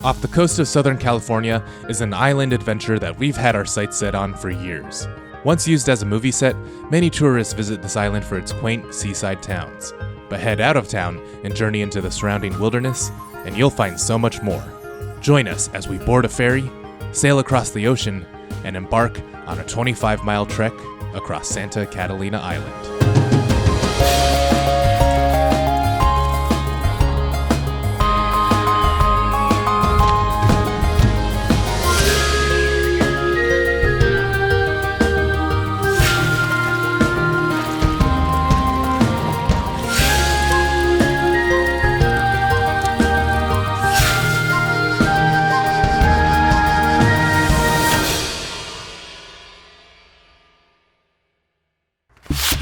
Off the coast of Southern California is an island adventure that we've had our sights set on for years. Once used as a movie set, many tourists visit this island for its quaint seaside towns. But head out of town and journey into the surrounding wilderness, and you'll find so much more. Join us as we board a ferry, sail across the ocean, and embark on a 25-mile trek across Santa Catalina Island.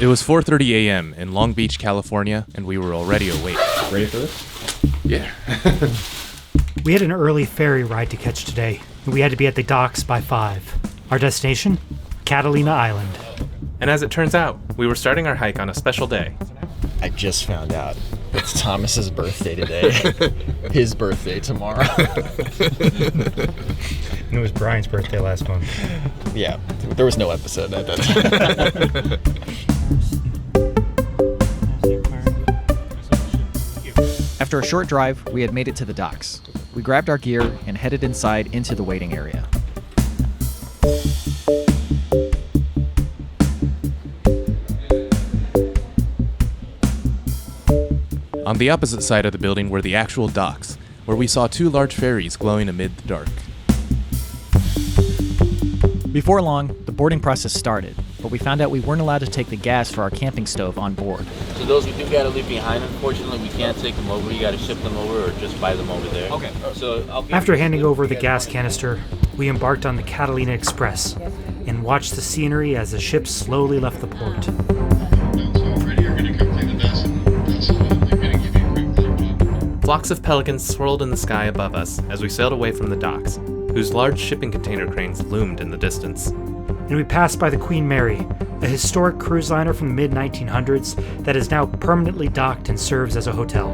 It was 4:30 a.m. in Long Beach, California, and we were already awake. Ready for this? Yeah. We had an early ferry ride to catch today, and we had to be at the docks by 5. Our destination? Catalina Island. And as it turns out, we were starting our hike on a special day. I just found out it's Thomas's birthday today. His birthday tomorrow. And it was Bryan's birthday last month. Yeah, there was no episode at that time. After a short drive, we had made it to the docks. We grabbed our gear and headed inside into the waiting area. On the opposite side of the building were the actual docks, where we saw 2 large ferries glowing amid the dark. Before long, the boarding process started, but we found out we weren't allowed to take the gas for our camping stove on board. So those we do gotta leave behind, unfortunately, we can't take them over. You gotta ship them over or just buy them over there. Okay. So After handing over the gas canister, we embarked on the Catalina Express and watched the scenery as the ship slowly left the port. Flocks of pelicans swirled in the sky above us as we sailed away from the docks, whose large shipping container cranes loomed in the distance. And we passed by the Queen Mary, a historic cruise liner from the mid-1900s that is now permanently docked and serves as a hotel.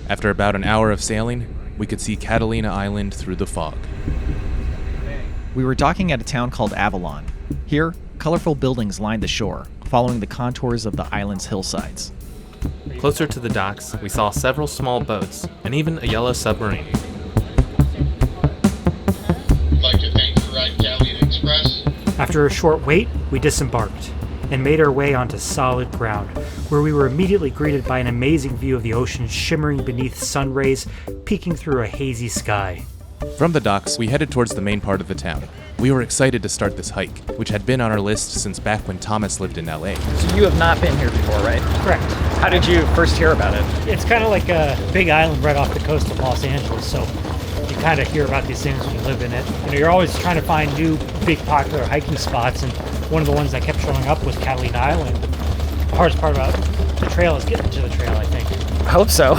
After about an hour of sailing, we could see Catalina Island through the fog. We were docking at a town called Avalon. Here, colorful buildings lined the shore, following the contours of the island's hillsides. Closer to the docks, we saw several small boats and even a yellow submarine. I'd like to thank Ferry Ride Catalina Express. After a short wait, we disembarked and made our way onto solid ground, where we were immediately greeted by an amazing view of the ocean shimmering beneath sun rays peeking through a hazy sky. From the docks, we headed towards the main part of the town. We were excited to start this hike, which had been on our list since back when Thomas lived in LA. So you have not been here before, right? Correct. How did you first hear about it? It's kind of like a big island right off the coast of Los Angeles, so you kind of hear about these things when you live in it. You know, you're always trying to find new, big, popular hiking spots, and one of the ones that kept showing up was Catalina Island. The hardest part about the trail is getting to the trail, I think. I hope so.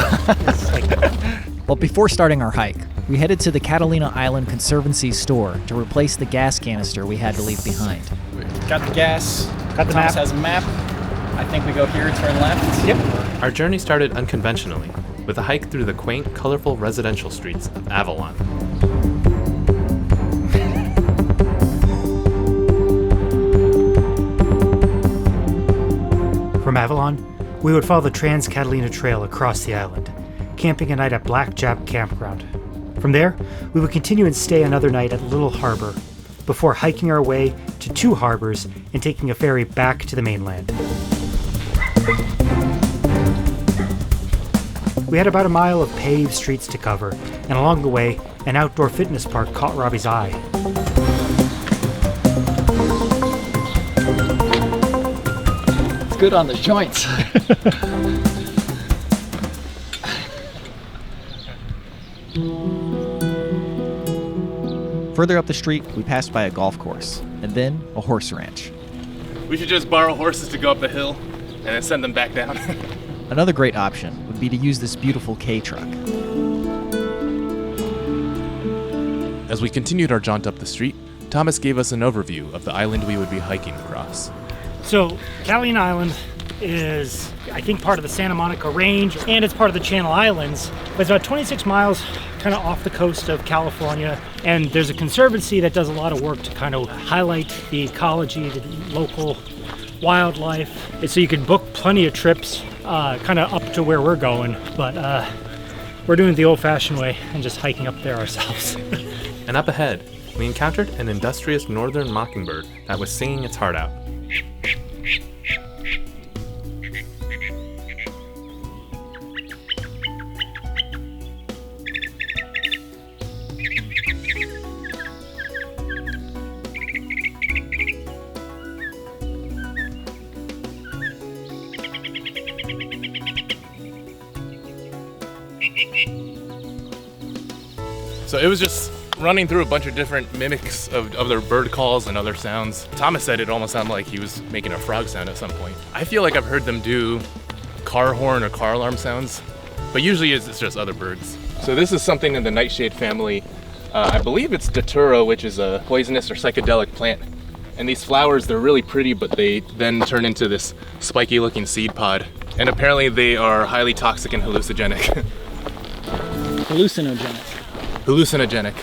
Like, Well, before starting our hike, we headed to the Catalina Island Conservancy store to replace the gas canister we had to leave behind. Got the gas. Got the Thomas map. has a map. I think we go here, turn left. Yep. Our journey started unconventionally, with a hike through the quaint, colorful residential streets of Avalon. From Avalon, we would follow the Trans-Catalina Trail across the island, camping a night at Blackjack Campground. From there, we would continue and stay another night at Little Harbor, before hiking our way to 2 harbors and taking a ferry back to the mainland. We had about a mile of paved streets to cover, and along the way, an outdoor fitness park caught Robby's eye. It's good on the joints. Further up the street, we passed by a golf course, and then a horse ranch. We should just borrow horses to go up the hill. and then send them back down. Another great option would be to use this beautiful K-truck. As we continued our jaunt up the street, Thomas gave us an overview of the island we would be hiking across. So, Catalina Island is, I think, part of the Santa Monica Range, and it's part of the Channel Islands. But it's about 26 miles kind of off the coast of California, and there's a conservancy that does a lot of work to kind of highlight the ecology, the local wildlife. And so you can book plenty of trips kind of up to where we're going, but we're doing it the old-fashioned way and just hiking up there ourselves. And up ahead, we encountered an industrious northern mockingbird that was singing its heart out. So it was just running through a bunch of different mimics of other bird calls and other sounds. Thomas said it almost sounded like he was making a frog sound at some point. I feel like I've heard them do car horn or car alarm sounds, but usually it's just other birds. So this is something in the nightshade family. I believe it's datura, which is a poisonous or psychedelic plant. And these flowers, they're really pretty, but they then turn into this spiky looking seed pod. And apparently they are highly toxic and hallucinogenic. Hallucinogenic.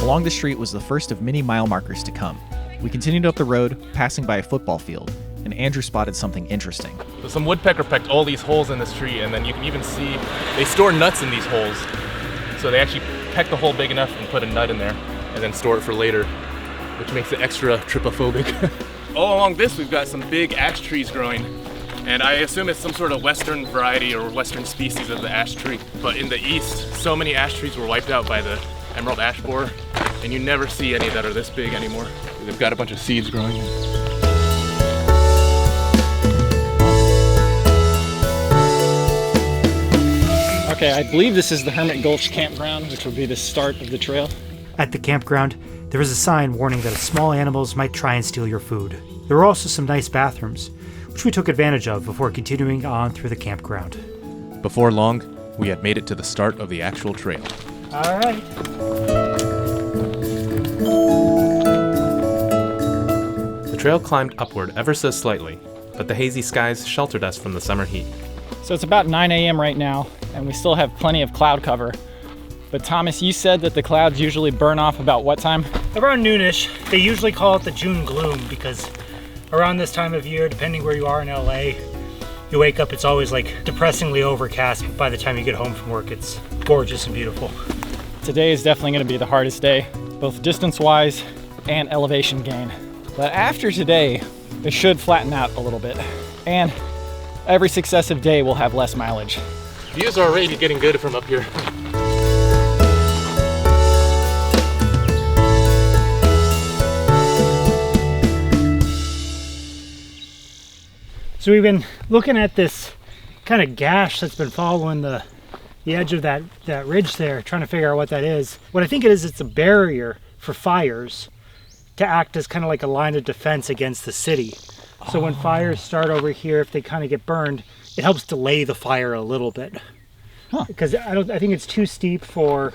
Along the street was the first of many mile markers to come. We continued up the road, passing by a football field, and Andrew spotted something interesting. So some woodpecker pecked all these holes in this tree, and then you can even see they store nuts in these holes. So they actually peck the hole big enough and put a nut in there, and then store it for later, which makes it extra trypophobic. All along this, we've got some big ash trees growing. And I assume it's some sort of western variety or western species of the ash tree. But in the east, so many ash trees were wiped out by the emerald ash borer, and you never see any that are this big anymore. They've got a bunch of seeds growing. Okay, I believe this is the Hermit Gulch campground, which will be the start of the trail. At the campground, there was a sign warning that small animals might try and steal your food. There were also some nice bathrooms, which we took advantage of before continuing on through the campground. Before long, we had made it to the start of the actual trail. All right. The trail climbed upward ever so slightly, but the hazy skies sheltered us from the summer heat. So it's about 9 a.m. right now, and we still have plenty of cloud cover. But Thomas, you said that the clouds usually burn off about what time? Around noonish. They usually call it the June gloom because around this time of year, depending where you are in LA, you wake up, it's always like depressingly overcast, but by the time you get home from work, it's gorgeous and beautiful. Today is definitely going to be the hardest day, both distance-wise and elevation gain. But after today, it should flatten out a little bit. And every successive day will have less mileage. Views are already getting good from up here. So we've been looking at this kind of gash that's been following the edge of that ridge there, trying to figure out what that is. What I think it is, it's a barrier for fires to act as kind of like a line of defense against the city. So when fires start over here, if they kind of get burned, it helps delay the fire a little bit. Because I think it's too steep for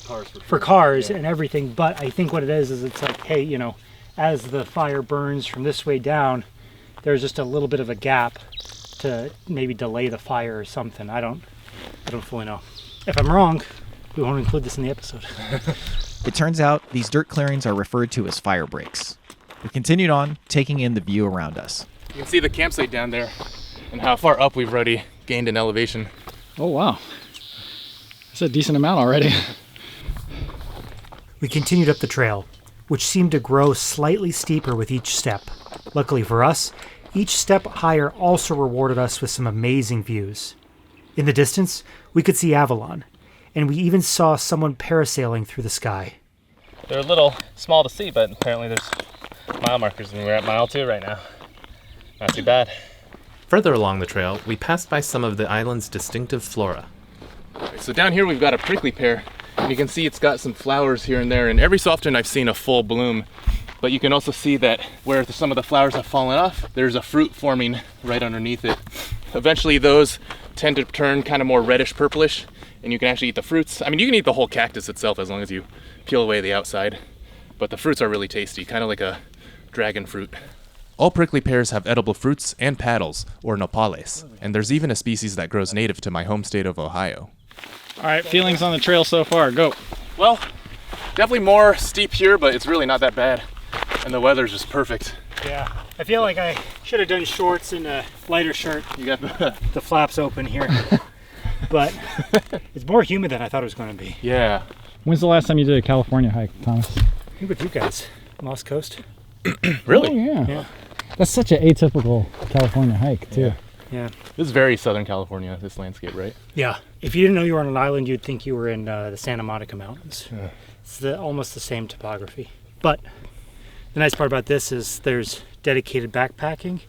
cars. For cars and everything, but I think what it is it's like, hey, you know, as the fire burns from this way down, there's just a little bit of a gap to maybe delay the fire or something. I don't fully know. If I'm wrong, we won't include this in the episode. It turns out these dirt clearings are referred to as fire breaks. We continued on, taking in the view around us. You can see the campsite down there and how far up we've already gained in elevation. Oh, wow. That's a decent amount already. We continued up the trail, which seemed to grow slightly steeper with each step. Luckily for us, each step higher also rewarded us with some amazing views. In the distance, we could see Avalon, and we even saw someone parasailing through the sky. They're a little small to see, but apparently there's mile markers, and we're at mile 2 right now. Not too bad. Further along the trail, we passed by some of the island's distinctive flora. So down here we've got a prickly pear, And you can see it's got some flowers here and there, and every so often I've seen a full bloom. But you can also see that where some of the flowers have fallen off, there's a fruit forming right underneath it. Eventually those tend to turn kind of more reddish purplish, and you can actually eat the fruits. I mean, you can eat the whole cactus itself as long as you peel away the outside. But the fruits are really tasty, kind of like a dragon fruit. All prickly pears have edible fruits and paddles, or nopales, and there's even a species that grows native to my home state of Ohio. All right, feelings on the trail so far, go. Well, definitely more steep here, but it's really not that bad, and the weather's just perfect. Yeah, I feel like I should have done shorts and a lighter shirt. You got the flaps open here, but it's more humid than I thought it was going to be. Yeah. When's the last time you did a California hike, Thomas? I think with you guys, Lost Coast. Really? Oh, Yeah. That's such an atypical California hike, too. Yeah. This is very Southern California, this landscape, right? Yeah. If you didn't know you were on an island, you'd think you were in the Santa Monica Mountains. Yeah. It's almost the same topography. But the nice part about this is there's dedicated backpacking,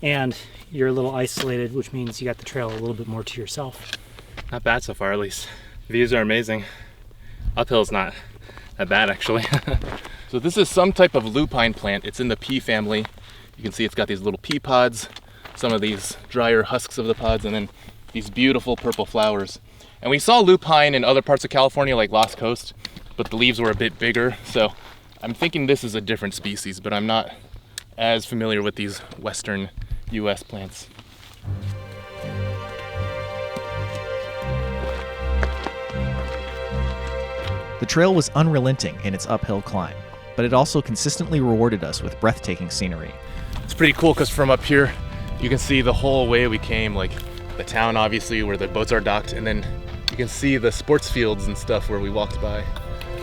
and you're a little isolated, which means you got the trail a little bit more to yourself. Not bad so far, at least. Views are amazing. Uphill's not that bad, actually. So this is some type of lupine plant. It's in the pea family. You can see it's got these little pea pods, some of these drier husks of the pods, and then these beautiful purple flowers. And we saw lupine in other parts of California, like Lost Coast, but the leaves were a bit bigger. So I'm thinking this is a different species, but I'm not as familiar with these Western US plants. The trail was unrelenting in its uphill climb, but it also consistently rewarded us with breathtaking scenery. It's pretty cool because from up here, you can see the whole way we came, like the town obviously where the boats are docked, and then you can see the sports fields and stuff where we walked by.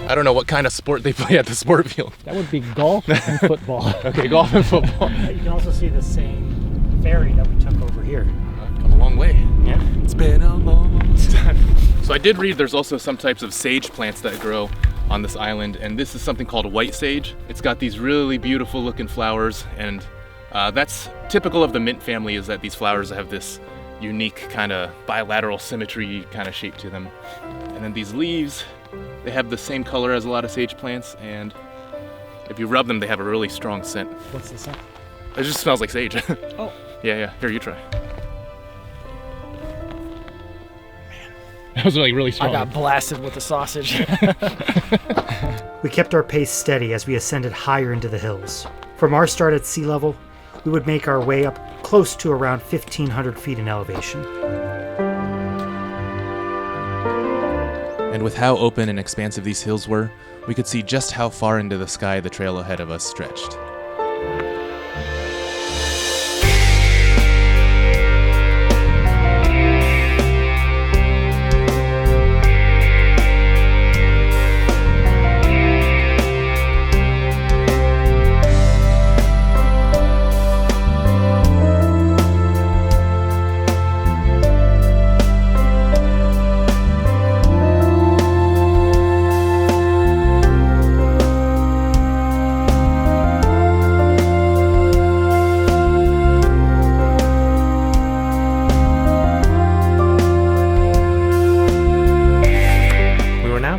I don't know what kind of sport they play at the sport field. That would be golf and football. Okay, golf and football. You can also see the same ferry that we took over here. Come a long way. Yeah. It's been a long time. So I did read there's also some types of sage plants that grow on this island, and this is something called white sage. It's got these really beautiful looking flowers, and that's typical of the mint family, is that these flowers have this unique kind of bilateral symmetry kind of shape to them. And then these leaves, they have the same color as a lot of sage plants, and if you rub them, they have a really strong scent. What's the scent? It just smells like sage. Oh. Yeah. Here, you try. That was like really strong. I got blasted with the sausage. We kept our pace steady as we ascended higher into the hills. From our start at sea level, we would make our way up close to around 1,500 feet in elevation. And with how open and expansive these hills were, we could see just how far into the sky the trail ahead of us stretched.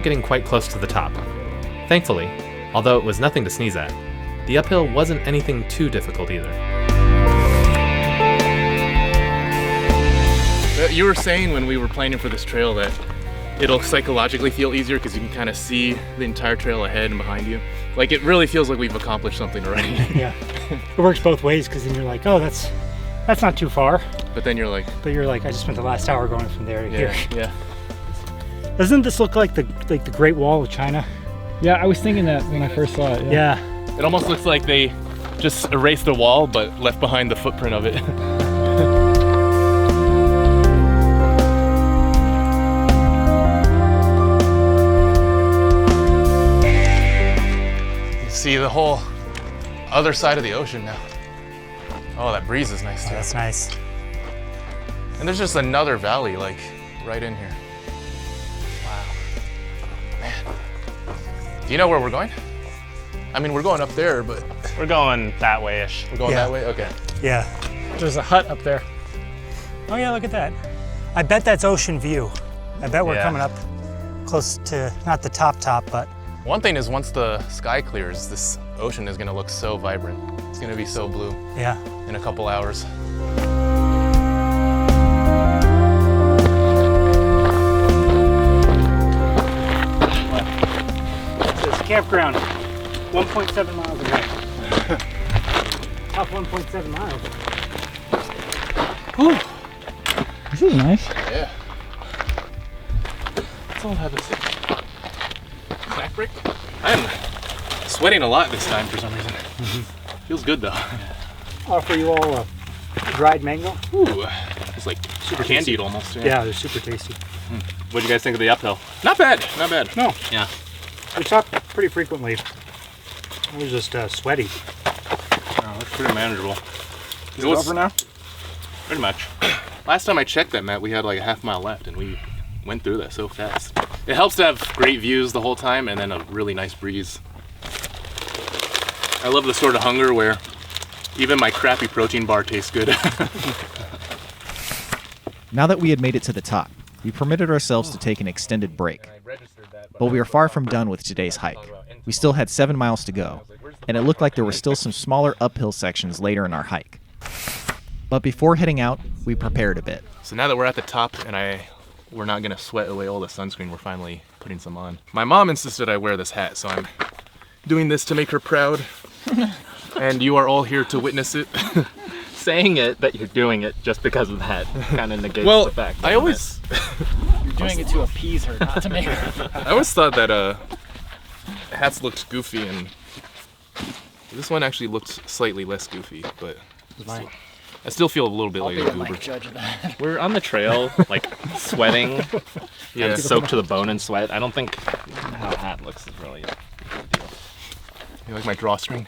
Getting quite close to the top. Thankfully, although it was nothing to sneeze at, the uphill wasn't anything too difficult either. You were saying when we were planning for this trail that it'll psychologically feel easier because you can kind of see the entire trail ahead and behind you. Like, it really feels like we've accomplished something already. Yeah. It works both ways, because then you're like, oh, that's not too far. But then you're like, I just spent the last hour going from there to here. Yeah. Doesn't this look like the Great Wall of China? Yeah, I was thinking that when I first saw it. Yeah. It almost looks like they just erased the wall but left behind the footprint of it. You see the whole other side of the ocean now. Oh, that breeze is nice too. That's nice. And there's just another valley like right in here. Do you know where we're going? I mean, we're going up there, but... We're going that way-ish. We're going that way? Okay. Yeah. There's a hut up there. Oh yeah, look at that. I bet that's ocean view. I bet we're coming up close to, not the top, but One thing is once the sky clears, this ocean is gonna look so vibrant. It's gonna be so blue yeah. in a couple hours. This campground, 1.7 miles away. Top 1.7 miles. Whew. This is nice. Yeah. That's all I have to say. Snack break? I am sweating a lot this time for some reason. Feels good though. Offer you all a dried mango. Ooh, it's like super candied almost. Yeah, they're super tasty. What do you guys think of the uphill? Not bad, not bad. No, Yeah. we stopped pretty frequently. It was just sweaty. Oh, that's pretty manageable. Is it over now? Pretty much. Last time I checked that, Matt, we had like a half mile left and we went through that so fast. It helps to have great views the whole time and then a really nice breeze. I love the sort of hunger where even my crappy protein bar tastes good. Now that we had made it to the top, we permitted ourselves to take an extended break. But we were far from done with today's hike. We still had 7 miles to go, and it looked like there were still some smaller uphill sections later in our hike. But before heading out, we prepared a bit. So now that we're at the top and we're not gonna sweat away all the sunscreen, we're finally putting some on. My mom insisted I wear this hat, so I'm doing this to make her proud. And you are all here to witness it. Saying it, but you're doing it just because of that kind of negates Well, the fact. I always, You're doing it to appease her, not to make her. I always thought that hats looked goofy, and this one actually looked slightly less goofy, but I still feel a little bit like a goober. Judge of that. We're on the trail, like sweating, Yeah. and soaked to the bone in sweat. I don't think how a hat looks is really a big deal. You like my drawstring?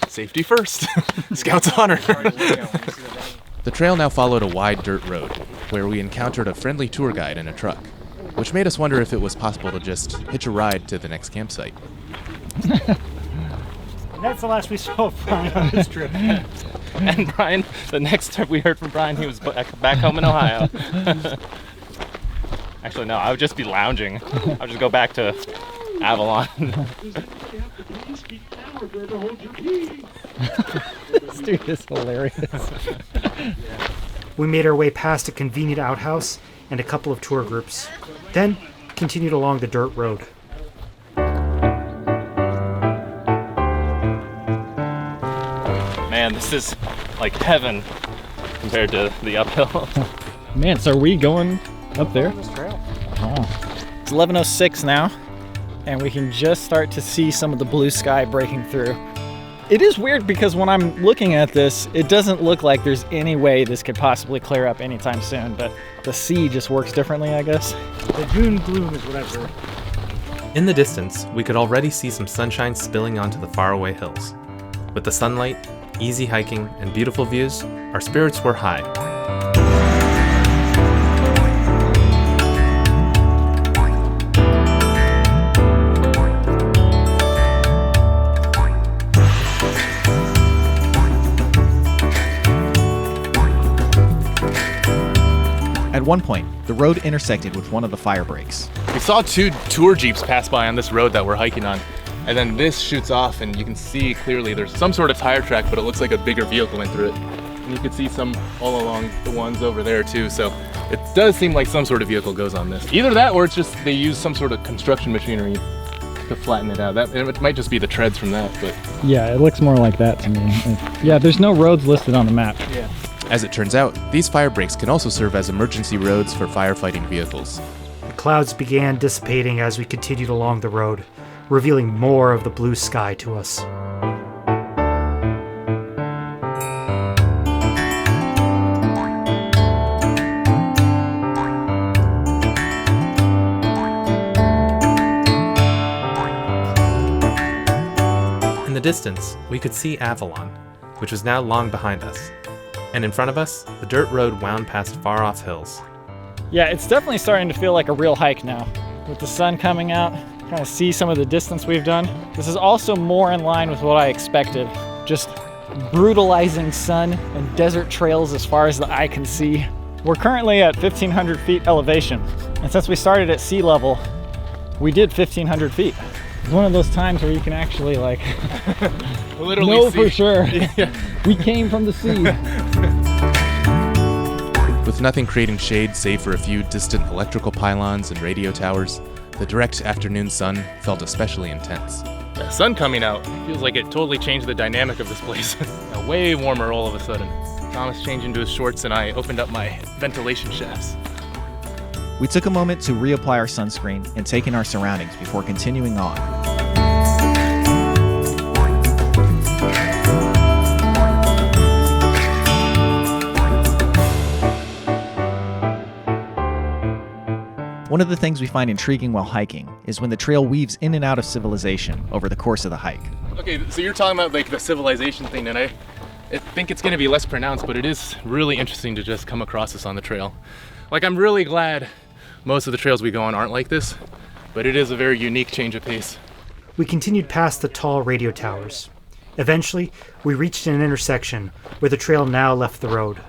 Safety first. Scout's honor. The trail now followed a wide dirt road, where we encountered a friendly tour guide in a truck, which made us wonder if it was possible to just hitch a ride to the next campsite. That's the last we saw of Bryan on this trip. And Bryan, the next time we heard from Bryan, he was back home in Ohio. Actually, no, I would just be lounging. I would just go back to Avalon. This dude is hilarious. We made our way past a convenient outhouse and a couple of tour groups, then continued along the dirt road. Man, this is like heaven compared to the uphill. Man, so are we going up there? This trail. It's 11:06 now, and we can just start to see some of the blue sky breaking through. It is weird because when I'm looking at this, it doesn't look like there's any way this could possibly clear up anytime soon, but the sea just works differently, I guess. The June gloom is what I've heard. In the distance, we could already see some sunshine spilling onto the faraway hills. With the sunlight, easy hiking, and beautiful views, our spirits were high. At one point, the road intersected with one of the fire breaks. We saw 2 tour jeeps pass by on this road that we're hiking on, and then this shoots off and you can see clearly there's some sort of tire track, but it looks like a bigger vehicle went through it. And you can see some all along the ones over there too, so it does seem like some sort of vehicle goes on this. Either that or it's just they use some sort of construction machinery to flatten it out. It might just be the treads from that, but Yeah, it looks more like that to me. Yeah, there's no roads listed on the map. yeah. As it turns out, these fire breaks can also serve as emergency roads for firefighting vehicles. The clouds began dissipating as we continued along the road, revealing more of the blue sky to us. In the distance, we could see Avalon, which was now long behind us. And in front of us, the dirt road wound past far-off hills. Yeah, it's definitely starting to feel like a real hike now. With the sun coming out, kind of see some of the distance we've done. This is also more in line with what I expected. Just brutalizing sun and desert trails as far as the eye can see. We're currently at 1,500 feet elevation, And since we started at sea level, we did 1,500 feet. It's one of those times where you can actually like Literally know see. for sure we came from the sea. With nothing creating shade save for a few distant electrical pylons and radio towers, the direct afternoon sun felt especially intense. The sun coming out feels like it totally changed the dynamic of this place. Way warmer all of a sudden. Thomas changed into his shorts and I opened up my ventilation shafts. We took a moment to reapply our sunscreen and take in our surroundings before continuing on. One of the things we find intriguing while hiking is when the trail weaves in and out of civilization over the course of the hike. Okay, so you're talking about like the civilization thing, and I think it's gonna be less pronounced, but it is really interesting to just come across this on the trail. Like, I'm really glad most of the trails we go on aren't like this, but it is a very unique change of pace. We continued past the tall radio towers. Eventually, we reached an intersection where the trail now left the road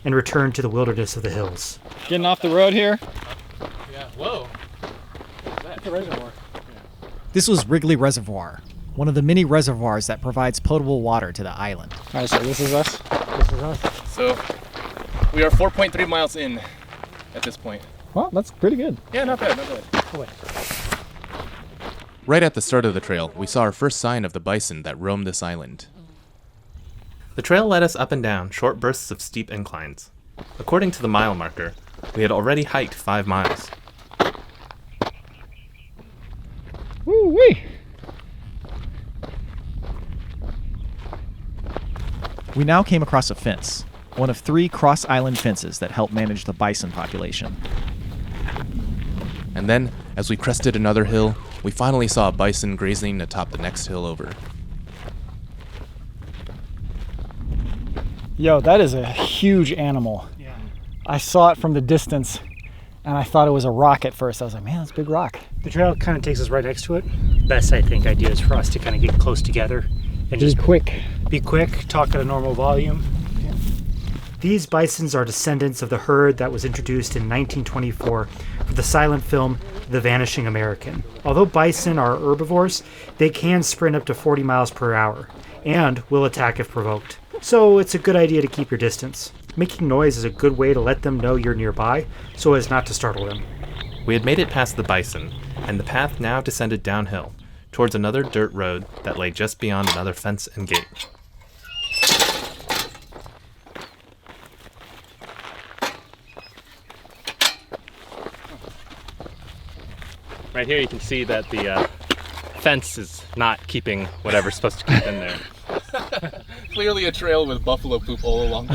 and returned to the wilderness of the hills. Getting off the road here. Yeah, whoa. That's a reservoir. This was Wrigley Reservoir, one of the many reservoirs that provides potable water to the island. All right, so this is us. This is us. So we are 4.3 miles in at this point. Well, that's pretty good. Yeah, not bad, not bad. Right at the start of the trail, we saw our first sign of the bison that roamed this island. The trail led us up and down short bursts of steep inclines. According to the mile marker, we had already hiked 5 miles. Woo-wee! We now came across a fence, one of 3 cross-island fences that help manage the bison population. And then, as we crested another hill, we finally saw a bison grazing atop the next hill over. Yo, that is a huge animal. Yeah. I saw it from the distance, and I thought it was a rock at first. I was like, man, that's a big rock. The trail kind of takes us right next to it. Best, I think, idea is for us to kind of get close together and Just quick. be quick, talk at a normal volume. These bisons are descendants of the herd that was introduced in 1924 for the silent film The Vanishing American. Although bison are herbivores, they can sprint up to 40 miles per hour and will attack if provoked. So it's a good idea to keep your distance. Making noise is a good way to let them know you're nearby so as not to startle them. We had made it past the bison, and the path now descended downhill towards another dirt road that lay just beyond another fence and gate. Right here you can see that the fence is not keeping whatever's supposed to keep in there. Clearly a trail with buffalo poop all along.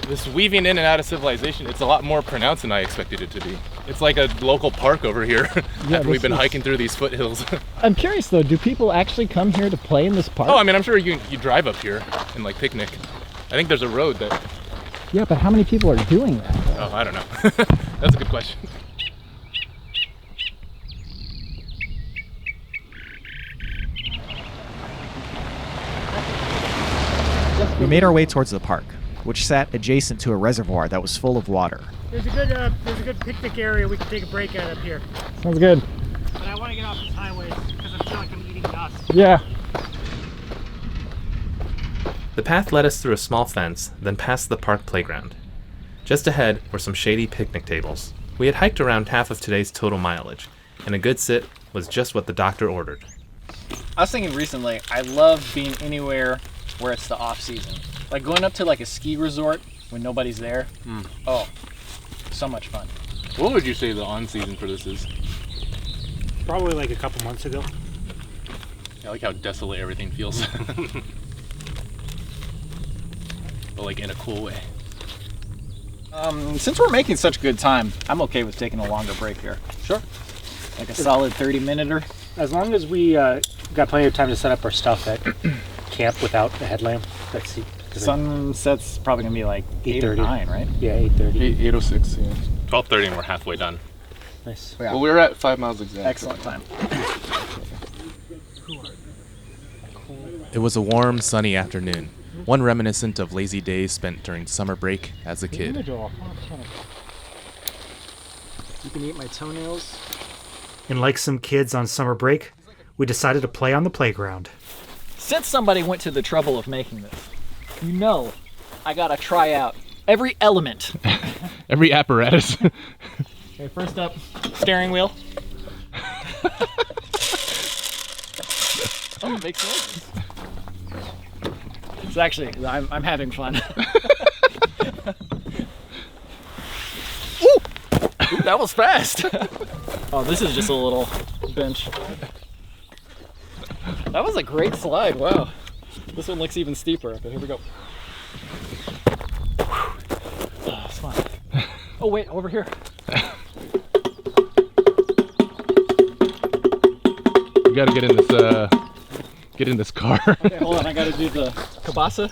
This weaving in and out of civilization, it's a lot more pronounced than I expected it to be. It's like a local park over here after we've been hiking through these foothills. I'm curious though, do people actually come here to play in this park? Oh, I mean, I'm sure you drive up here and like picnic. I think there's a road that, Yeah, but how many people are doing that? oh, I don't know. That's a good question. We made our way towards the park, which sat adjacent to a reservoir that was full of water. There's a good picnic area we can take a break at up here. Sounds good. But I want to get off this highway because I feel like I'm eating dust. Yeah. The path led us through a small fence, then past the park playground. Just ahead were some shady picnic tables. We had hiked around half of today's total mileage, and a good sit was just what the doctor ordered. I was thinking recently, I love being anywhere where it's the off season. Like going up to like a ski resort when nobody's there. Oh, so much fun. What would you say the on season for this is? Probably like a couple months ago. I like how desolate everything feels. But like in a cool way. Since we're making such good time, I'm okay with taking a longer break here. Sure. Like a solid 30-minute-er. As long as we got plenty of time to set up our stuff at camp without the headlamp. Let's see. Sunset's probably gonna be like 8 or 9, right? Yeah, 8:30. 8:06, yeah. 12:30 and we're halfway done. Nice. Yeah. Well, we're at 5 miles exactly. Excellent time. It was a warm, sunny afternoon, one reminiscent of lazy days spent during summer break as a kid. You can eat my toenails. And like some kids on summer break, we decided to play on the playground. Since somebody went to the trouble of making this, you know I gotta try out every element. Every apparatus. Okay, first up, steering wheel. Oh, it makes noises. It's actually, I'm having fun. Ooh, that was fast. Oh, this is just a little bench. That was a great slide, wow. This one looks even steeper, but here we go. Oh, it's fun. Oh wait, over here. You gotta get in this car. Okay, hold on, I gotta do the kielbasa.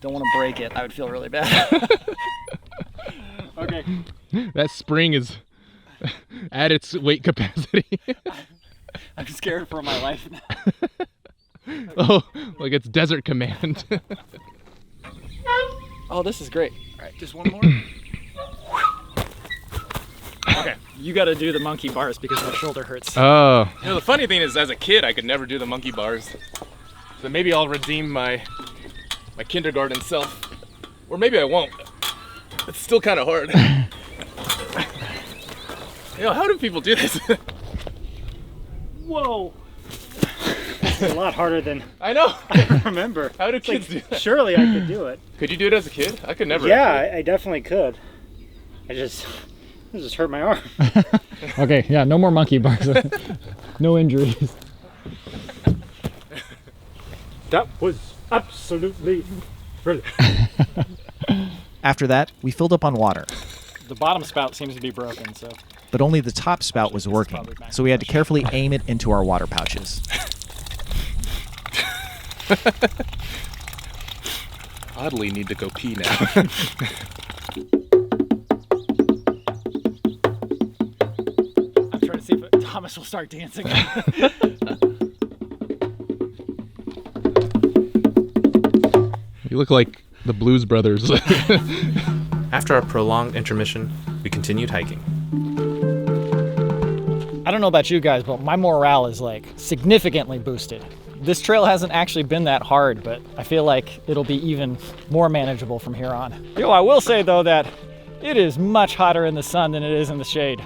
Don't want to break it. I would feel really bad. Okay. That spring is at its weight capacity. I'm scared for my life now. Oh, like it's Desert Command. Oh, this is great. All right, just one more. Okay, you got to do the monkey bars because my shoulder hurts. Oh. You know, the funny thing is, as a kid, I could never do the monkey bars. So maybe I'll redeem my kindergarten self. Or maybe I won't. It's still kind of hard. You know, how do people do this? Whoa! It's a lot harder than I know. I remember. How do kids do that? Surely I could do it. Could you do it as a kid? I could never. Yeah, I definitely could. It just hurt my arm. Okay, yeah, no more monkey bars. No injuries. That was absolutely brilliant. After that, we filled up on water, The bottom spout seems to be broken, so. but only the top spout was working, so we had to carefully aim it into our water pouches. Oddly need to go pee now. I'm trying to see if Thomas will start dancing. You look like the Blues Brothers. After a prolonged intermission, we continued hiking. I don't know about you guys, but my morale is like significantly boosted. This trail hasn't actually been that hard, but I feel like it'll be even more manageable from here on. Yo, I will say though that it is much hotter in the sun than it is in the shade.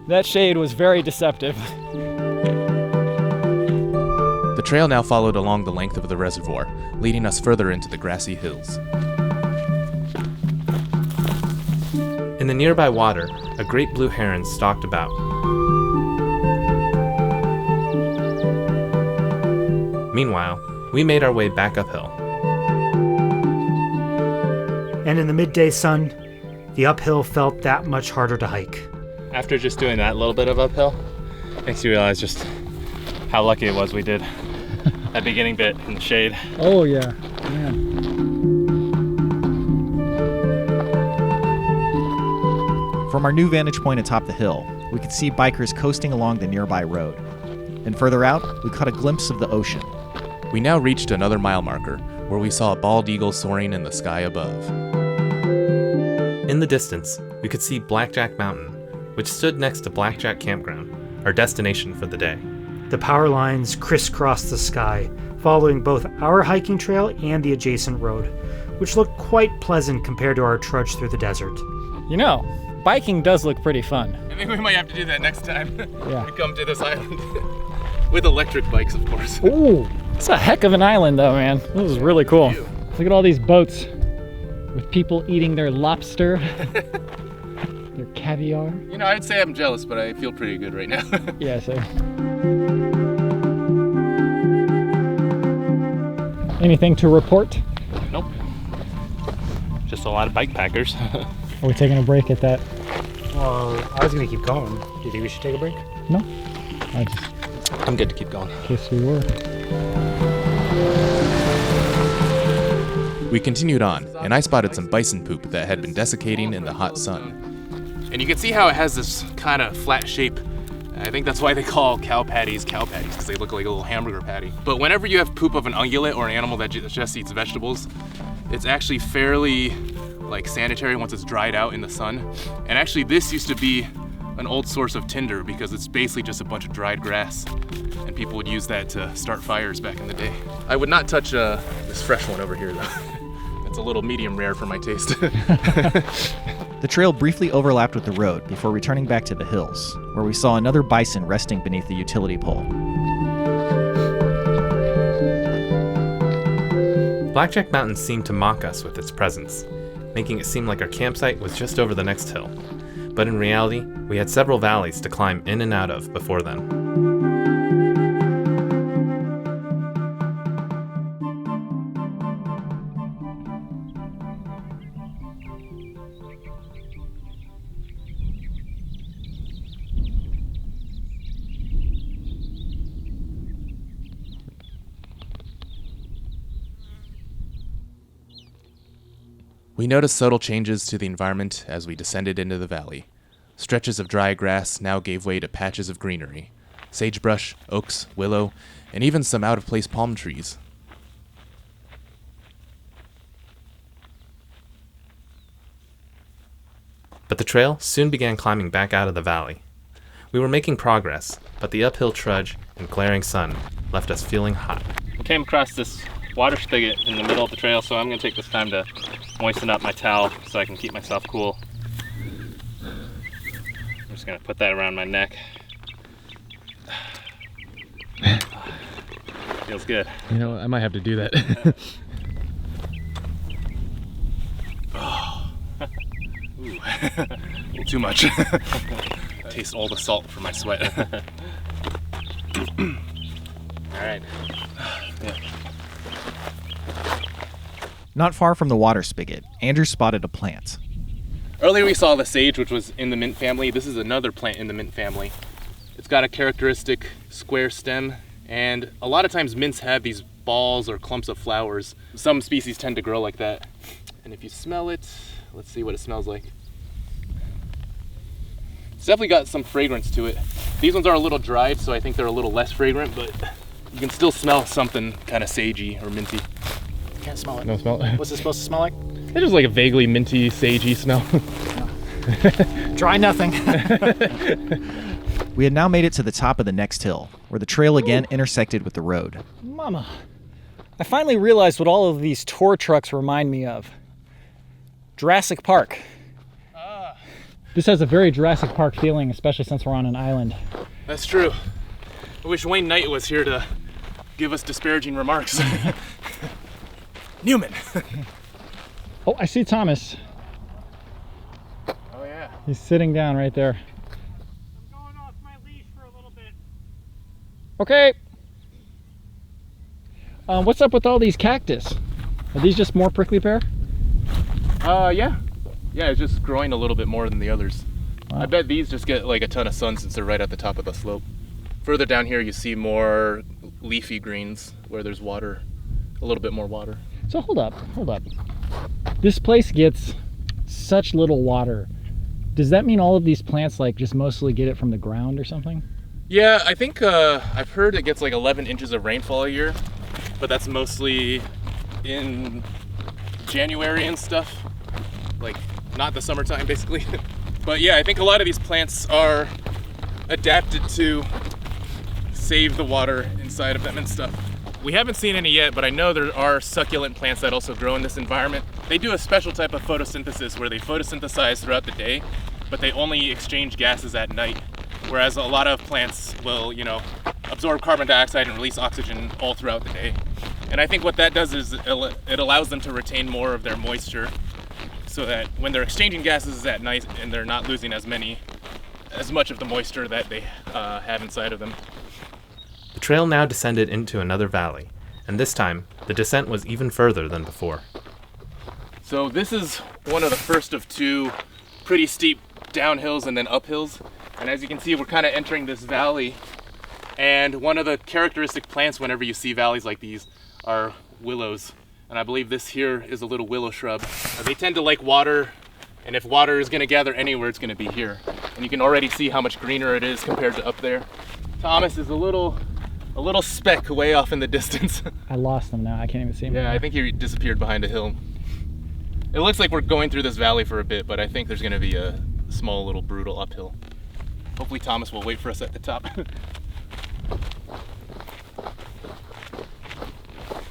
That shade was very deceptive. The trail now followed along the length of the reservoir, leading us further into the grassy hills. In the nearby water, a great blue heron stalked about. Meanwhile, we made our way back uphill. And in the midday sun, the uphill felt that much harder to hike. After just doing that little bit of uphill, makes you realize just how lucky it was we did that beginning bit in the shade. Oh yeah, man. From our new vantage point atop the hill, we could see bikers coasting along the nearby road. And further out, we caught a glimpse of the ocean. We now reached another mile marker, where we saw a bald eagle soaring in the sky above. In the distance, we could see Blackjack Mountain, which stood next to Blackjack Campground, our destination for the day. The power lines crisscrossed the sky, following both our hiking trail and the adjacent road, which looked quite pleasant compared to our trudge through the desert. You know, biking does look pretty fun. I think we might have to do that next time Yeah. we come to this island. With electric bikes, of course. Ooh, it's a heck of an island though, man. This is really cool. Look at all these boats with people eating their lobster, their caviar. You know, I'd say I'm jealous, but I feel pretty good right now. Yeah, so. Anything to report? Nope. Just a lot of bike packers. Are we taking a break at that? Well, I was gonna keep going. Do you think we should take a break? No. I just, I'm good to keep going. in case we were. We continued on, and I spotted some bison poop that had been desiccating in the hot sun. And you can see how it has this kind of flat shape I think that's why they call cow patties, because they look like a little hamburger patty. But whenever you have poop of an ungulate or an animal that just eats vegetables, it's actually fairly like sanitary once it's dried out in the sun. And actually this used to be an old source of tinder because it's basically just a bunch of dried grass. And people would use that to start fires back in the day. I would not touch this fresh one over here though. It's a little medium rare for my taste. The trail briefly overlapped with the road before returning back to the hills, where we saw another bison resting beneath the utility pole. Blackjack Mountain seemed to mock us with its presence, making it seem like our campsite was just over the next hill. But in reality, we had several valleys to climb in and out of before then. We noticed subtle changes to the environment as we descended into the valley. Stretches of dry grass now gave way to patches of greenery. Sagebrush, oaks, willow, and even some out-of-place palm trees. But the trail soon began climbing back out of the valley. We were making progress, but the uphill trudge and glaring sun left us feeling hot. I came across this water spigot in the middle of the trail, so I'm going to take this time to moisten up my towel so I can keep myself cool. I'm just going to put that around my neck. Feels good. You know, I might have to do that. Ooh. A little too much. Taste all the salt from my sweat. All right. Yeah. Not far from the water spigot, Andrew spotted a plant. Earlier we saw the sage, which was in the mint family. This is another plant in the mint family. It's got a characteristic square stem, and a lot of times mints have these balls or clumps of flowers. Some species tend to grow like that. And if you smell it, let's see what it smells like. It's definitely got some fragrance to it. These ones are a little dried, so I think they're a little less fragrant, but you can still smell something kind of sagey or minty. Can't smell it. No smell it? What's it supposed to smell like? It's just like a vaguely minty, sagey smell. Dry nothing. We had now made it to the top of the next hill, where the trail again intersected with the road. Mama, I finally realized what all of these tour trucks remind me of. Jurassic Park. This has a very Jurassic Park feeling, especially since we're on an island. That's true. I wish Wayne Knight was here to give us disparaging remarks. Newman. Oh, I see Thomas. Oh yeah. He's sitting down right there. I'm going off my leash for a little bit. Okay. What's up with all these cactus? Are these just more prickly pear? Yeah. Yeah, it's just growing a little bit more than the others. Wow. I bet these just get like a ton of sun since they're right at the top of the slope. Further down here you see more leafy greens where there's water, a little bit more water. So hold up. This place gets such little water. Does that mean all of these plants like just mostly get it from the ground or something? Yeah, I think I've heard it gets like 11 inches of rainfall a year, but that's mostly in January and stuff. Like not the summertime basically. But yeah, I think a lot of these plants are adapted to save the water inside of them and stuff. We haven't seen any yet, but I know there are succulent plants that also grow in this environment. They do a special type of photosynthesis where they photosynthesize throughout the day, but they only exchange gases at night. Whereas a lot of plants will, absorb carbon dioxide and release oxygen all throughout the day. And I think what that does is it allows them to retain more of their moisture so that when they're exchanging gases at night and they're not losing as much of the moisture that they have inside of them. The trail now descended into another valley, and this time, the descent was even further than before. So this is one of the first of two pretty steep downhills and then uphills. And as you can see, we're kind of entering this valley. And one of the characteristic plants whenever you see valleys like these are willows. And I believe this here is a little willow shrub. They tend to like water, and if water is going to gather anywhere, it's going to be here. And you can already see how much greener it is compared to up there. Thomas is a little speck way off in the distance. I lost him now. I can't even see him. Yeah, I think he disappeared behind a hill. It looks like we're going through this valley for a bit, but I think there's gonna be a small little brutal uphill. Hopefully Thomas will wait for us at the top.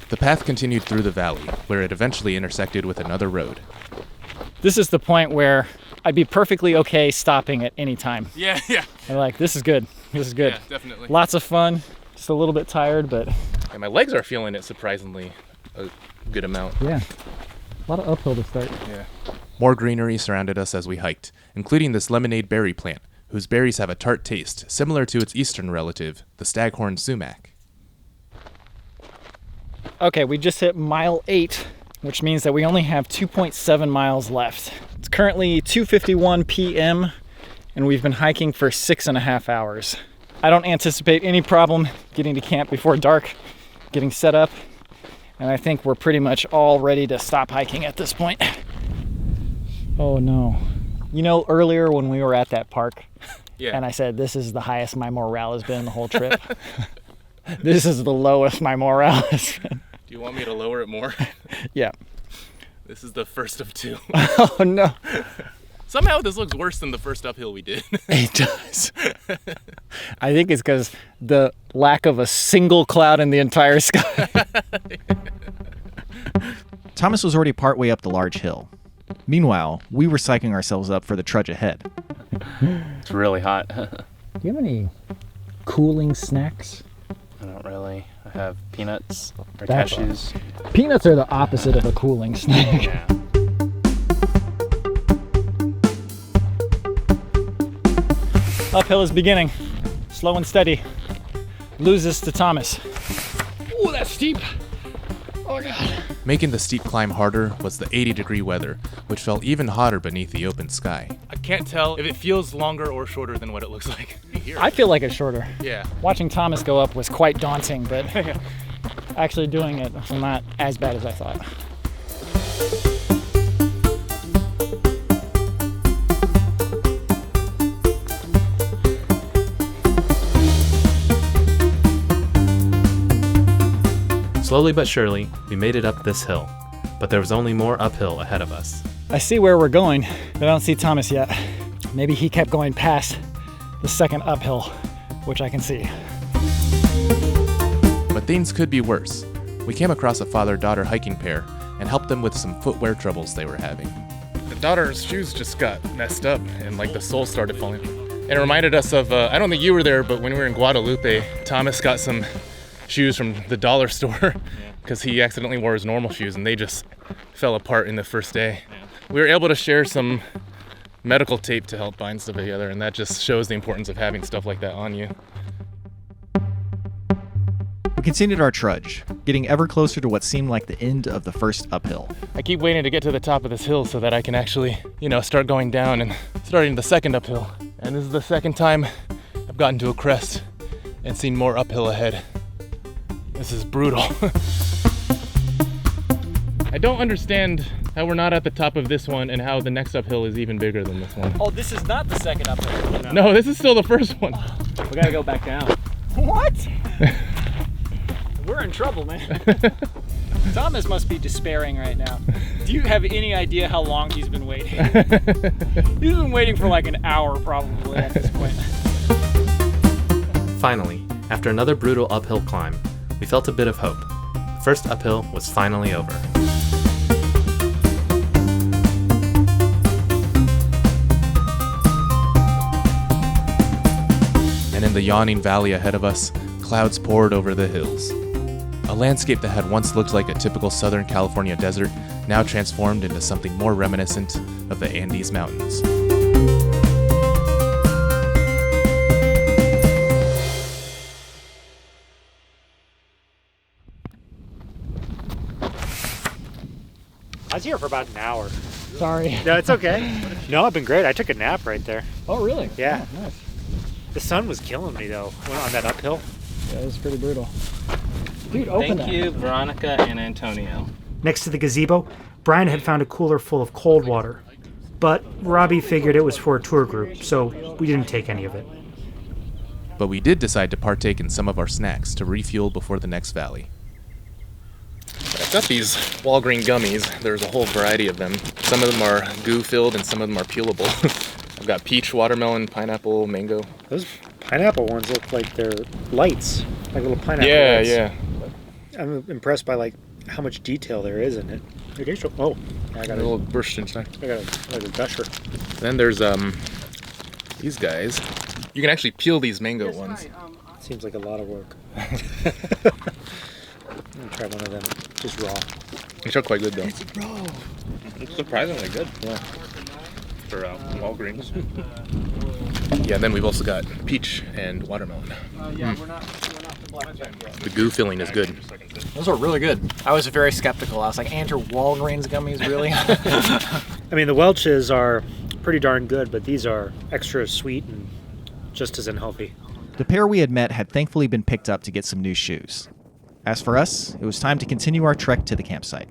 The path continued through the valley, where it eventually intersected with another road. This is the point where I'd be perfectly okay stopping at any time. Yeah. I'm like, this is good. This is good. Yeah, definitely. Lots of fun. Just a little bit tired, but... Yeah, my legs are feeling it surprisingly a good amount. Yeah. A lot of uphill to start. Yeah. More greenery surrounded us as we hiked, including this lemonade berry plant, whose berries have a tart taste, similar to its eastern relative, the staghorn sumac. Okay, we just hit mile 8, which means that we only have 2.7 miles left. It's currently 2:51 p.m., and we've been hiking for 6.5 hours. I don't anticipate any problem getting to camp before dark, getting set up, and I think we're pretty much all ready to stop hiking at this point. Oh no. You know, earlier when we were at that park, and I said, this is the highest my morale has been the whole trip. This is the lowest my morale has been. Do you want me to lower it more? Yeah. This is the first of 2. Oh no. Somehow this looks worse than the first uphill we did. It does. I think it's because the lack of a single cloud in the entire sky. Thomas was already partway up the large hill. Meanwhile, we were psyching ourselves up for the trudge ahead. It's really hot. Do you have any cooling snacks? I don't really. I have peanuts or That's cashews. Peanuts are the opposite of a cooling snack. Yeah. Uphill is beginning. Slow and steady. Loses to Thomas. Ooh, that's steep. Oh God. Making the steep climb harder was the 80-degree weather, which felt even hotter beneath the open sky. I can't tell if it feels longer or shorter than what it looks like. I feel like it's shorter. Yeah. Watching Thomas go up was quite daunting, but actually doing it was not as bad as I thought. Slowly but surely, we made it up this hill, but there was only more uphill ahead of us. I see where we're going, but I don't see Thomas yet. Maybe he kept going past the second uphill, which I can see. But things could be worse. We came across a father-daughter hiking pair and helped them with some footwear troubles they were having. The daughter's shoes just got messed up and like the sole started falling. It reminded us of, I don't think you were there, but when we were in Guadalupe, Thomas got some shoes from the dollar store because he accidentally wore his normal shoes and they just fell apart in the first day. We were able to share some medical tape to help bind stuff together, and that just shows the importance of having stuff like that on you. We continued our trudge, getting ever closer to what seemed like the end of the first uphill. I keep waiting to get to the top of this hill so that I can actually, start going down and starting the second uphill. And this is the second time I've gotten to a crest and seen more uphill ahead. This is brutal. I don't understand how we're not at the top of this one and how the next uphill is even bigger than this one. Oh, this is not the second uphill. No, this is still the first one. We gotta go back down. What? We're in trouble, man. Thomas must be despairing right now. Do you have any idea how long he's been waiting? He's been waiting for like an hour probably at this point. Finally, after another brutal uphill climb, we felt a bit of hope. The first uphill was finally over. And in the yawning valley ahead of us, clouds poured over the hills. A landscape that had once looked like a typical Southern California desert now transformed into something more reminiscent of the Andes Mountains. I was here for about an hour. Sorry. No, it's okay. No, I've been great. I took a nap right there. Oh, really? Yeah. Oh, nice. The sun was killing me though on that uphill. Yeah, it was pretty brutal. Dude, open Thank you, Veronica and Antonio. Next to the gazebo, Bryan had found a cooler full of cold water. but Robby figured it was for a tour group, so we didn't take any of it. But we did decide to partake in some of our snacks to refuel before the next valley. I've got these Walgreen gummies. There's a whole variety of them. Some of them are goo-filled and some of them are peelable. I've got peach, watermelon, pineapple, mango. Those pineapple ones look like they're lights, like little pineapple lights. Yeah. I'm impressed by like how much detail there is in it. Oh, I got a little burst inside. I got a gusher. Then there's these guys. You can actually peel these mango ones. Seems like a lot of work. I'm gonna try one of them, just raw. They are quite good though. It's surprisingly good. Yeah. For Walgreens. Yeah, then we've also got peach and watermelon. The goo filling is good. Those are really good. I was very skeptical. I was like, Andrew, Walgreens gummies, really? I mean, the Welch's are pretty darn good, but these are extra sweet and just as unhealthy. The pair we had met had thankfully been picked up to get some new shoes. As for us, it was time to continue our trek to the campsite.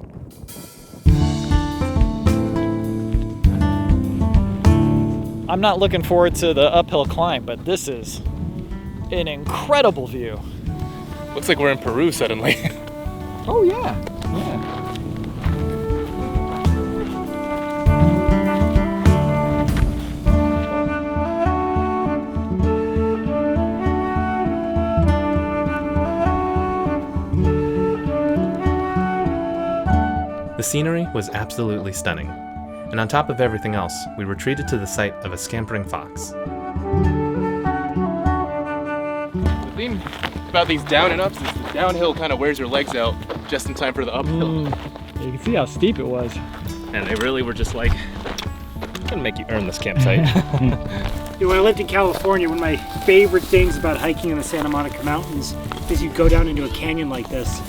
I'm not looking forward to the uphill climb, but this is an incredible view. Looks like we're in Peru suddenly. Oh yeah. The scenery was absolutely stunning, and on top of everything else, we retreated to the site of a scampering fox. The thing about these down and ups is the downhill kind of wears your legs out just in time for the uphill. You can see how steep it was. And they really were just like, I'm gonna make you earn this campsite. When I lived in California, one of my favorite things about hiking in the Santa Monica Mountains is you'd go down into a canyon like this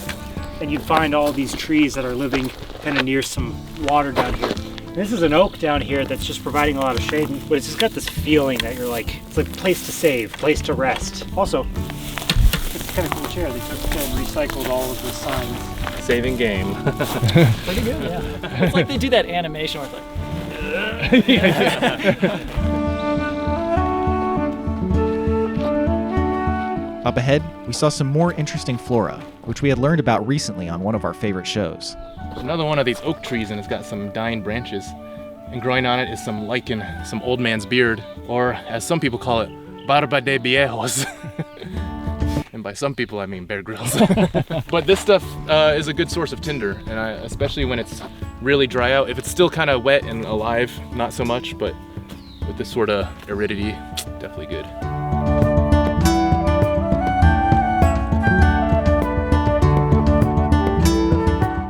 and you'd find all these trees that are living kind of near some water down here. This is an oak down here that's just providing a lot of shade, but it's just got this feeling that you're like, it's like a place to save, place to rest. Also, it's kind of cool chair. They took and recycled all of the signs. Saving game. Pretty good, yeah. It's like they do that animation where it's like... Up ahead, we saw some more interesting flora, which we had learned about recently on one of our favorite shows. Another one of these oak trees, and it's got some dying branches. And growing on it is some lichen, some old man's beard, or as some people call it, barba de viejos. And by some people, I mean Bear Grylls. But this stuff is a good source of tinder, and especially when it's really dry out. If it's still kind of wet and alive, not so much, but with this sort of aridity, definitely good.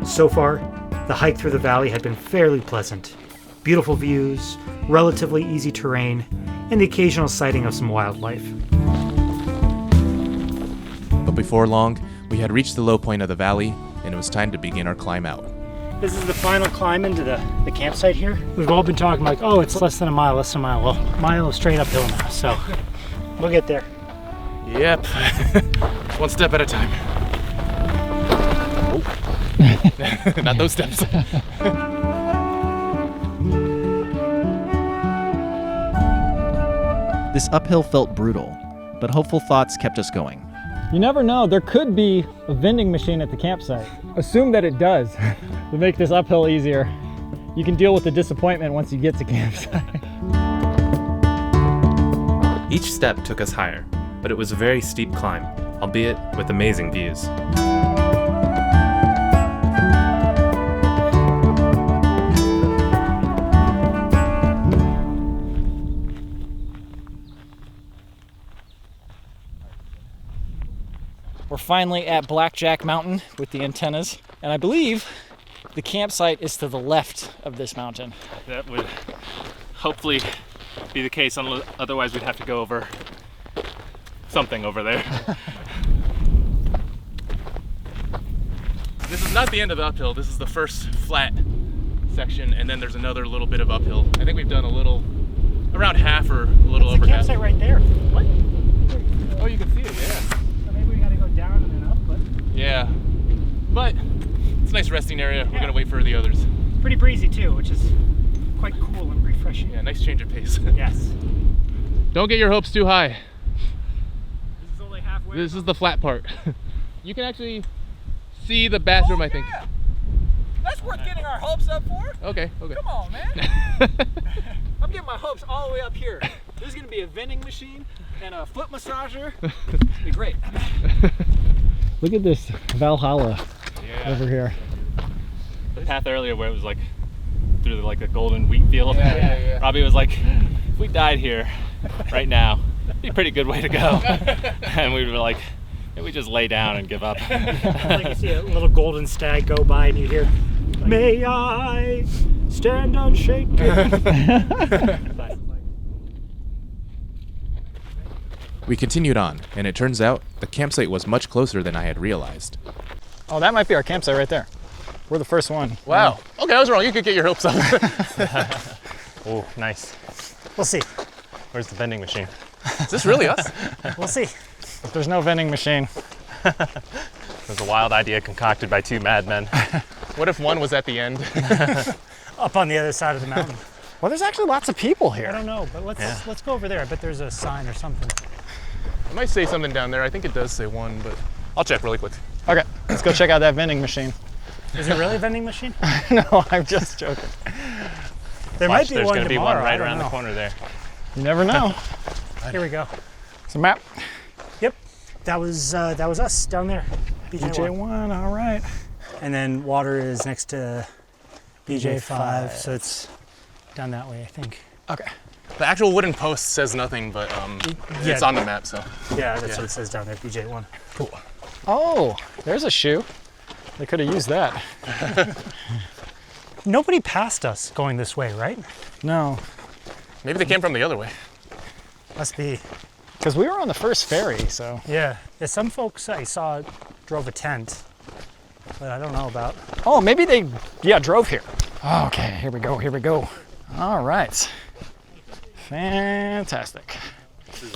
So far, the hike through the valley had been fairly pleasant. Beautiful views, relatively easy terrain, and the occasional sighting of some wildlife. But before long, we had reached the low point of the valley, and it was time to begin our climb out. This is the final climb into the campsite here. We've all been talking like, oh, it's less than a mile. Well, a mile is straight uphill now, so we'll get there. Yep. One step at a time. Not those steps. This uphill felt brutal, but hopeful thoughts kept us going. You never know, there could be a vending machine at the campsite. Assume that it does to make this uphill easier. You can deal with the disappointment once you get to campsite. Each step took us higher, but it was a very steep climb, albeit with amazing views. We're finally at Blackjack Mountain with the antennas, and I believe the campsite is to the left of this mountain. That would hopefully be the case, otherwise we'd have to go over something over there. This is not the end of the uphill. This is the first flat section, and then there's another little bit of uphill. I think we've done around half or a little over half. It's the campsite right there. What? Oh, you can see it, yeah. So maybe we gotta go down and then up, but... Yeah, but it's a nice resting area. We're gonna wait for the others. Pretty breezy too, which is quite cool and refreshing. push. Yeah, nice change of pace. Yes. Don't get your hopes too high. This is only halfway. This is the flat part. You can actually see the bathroom, I think. That's worth getting our hopes up for. Okay. Come on, man. I'm getting my hopes all the way up here. There's gonna be a vending machine and a foot massager. It'll be great. Look at this Valhalla over here. The path earlier where it was like through like a golden wheat field. Yeah. Robby was like, if we died here right now, it'd be a pretty good way to go. And we were like, maybe we just lay down and give up. Like you see a little golden stag go by and you hear, "May I stand unshaken." We continued on, and it turns out the campsite was much closer than I had realized. Oh, that might be our campsite right there. We're the first one. Wow. Okay, I was wrong. You could get your hopes up. Oh, nice. We'll see. Where's the vending machine? Is this really us? We'll see. If there's no vending machine. It was a wild idea concocted by two madmen. What if one was at the end? Up on the other side of the mountain. Well, there's actually lots of people I here. don't know, but let's go over there. I bet there's a sign or something. It might say something down there. I think it does say one, but I'll check really quick. Okay, let's go check out that vending machine. Is it really a vending machine? No, I'm just joking. There might be There's one gonna be tomorrow. one I right don't around know. the corner there. You never know. Here we go. It's a map. Yep, that was us down there. BJ1, all right. And then water is next to BJ5, so it's down that way, I think. Okay. The actual wooden post says nothing, but it's on the map, so. Yeah, that's what it says down there, BJ1. Cool. Oh, there's a shoe. They could have used that. Nobody passed us going this way, right? No, Maybe they came from the other way. Must be. because we were on the first ferry, so. Yeah, some folks I saw drove a tent, but I don't know about. Oh, maybe they, drove here. Okay, here we go. All right. Fantastic.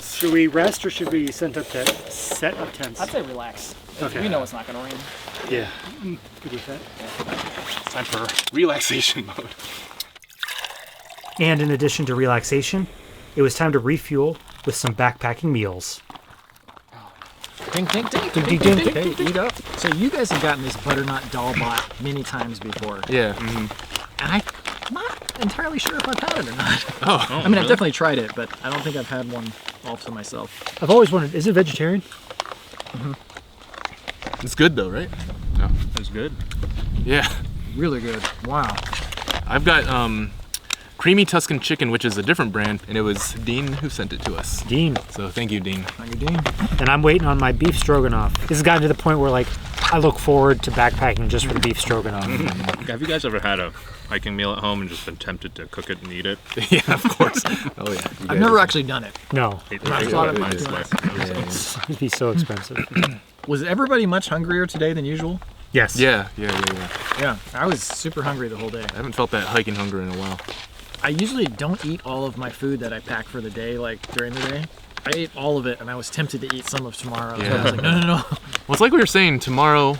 Should we rest or should we set up tents? I'd say relax. Okay. We know it's not gonna rain. Yeah, good with that. It's time for relaxation mode. And in addition to relaxation, it was time to refuel with some backpacking meals. Ding, ding, ding, ding, ding, ding, ding. Hey, eat up. So you guys have gotten this butternut Dalbot many times before. Yeah. And I'm not entirely sure if I've had it or not. Oh. I mean, I've definitely tried it, but I don't think I've had one all to myself. I've always wondered, is it vegetarian? It's good though, right? No. It's good. Yeah. Really good. Wow. I've got creamy Tuscan chicken, which is a different brand, and it was Dean who sent it to us. Dean. So thank you, Dean. Thank you, Dean. And I'm waiting on my beef stroganoff. This has gotten to the point where, like, I look forward to backpacking just for the beef stroganoff. Have you guys ever had a hiking meal at home and just been tempted to cook it and eat it? Yeah, of course. Oh yeah. I've never actually done it. No. It I thought about is doing like- It'd be so expensive. Was everybody much hungrier today than usual? Yes. Yeah. Yeah, I was super hungry the whole day. I haven't felt that hiking hunger in a while. I usually don't eat all of my food that I pack for the day, like during the day. I ate all of it, and I was tempted to eat some of tomorrow. So I was like, no. Well, it's like we were saying, tomorrow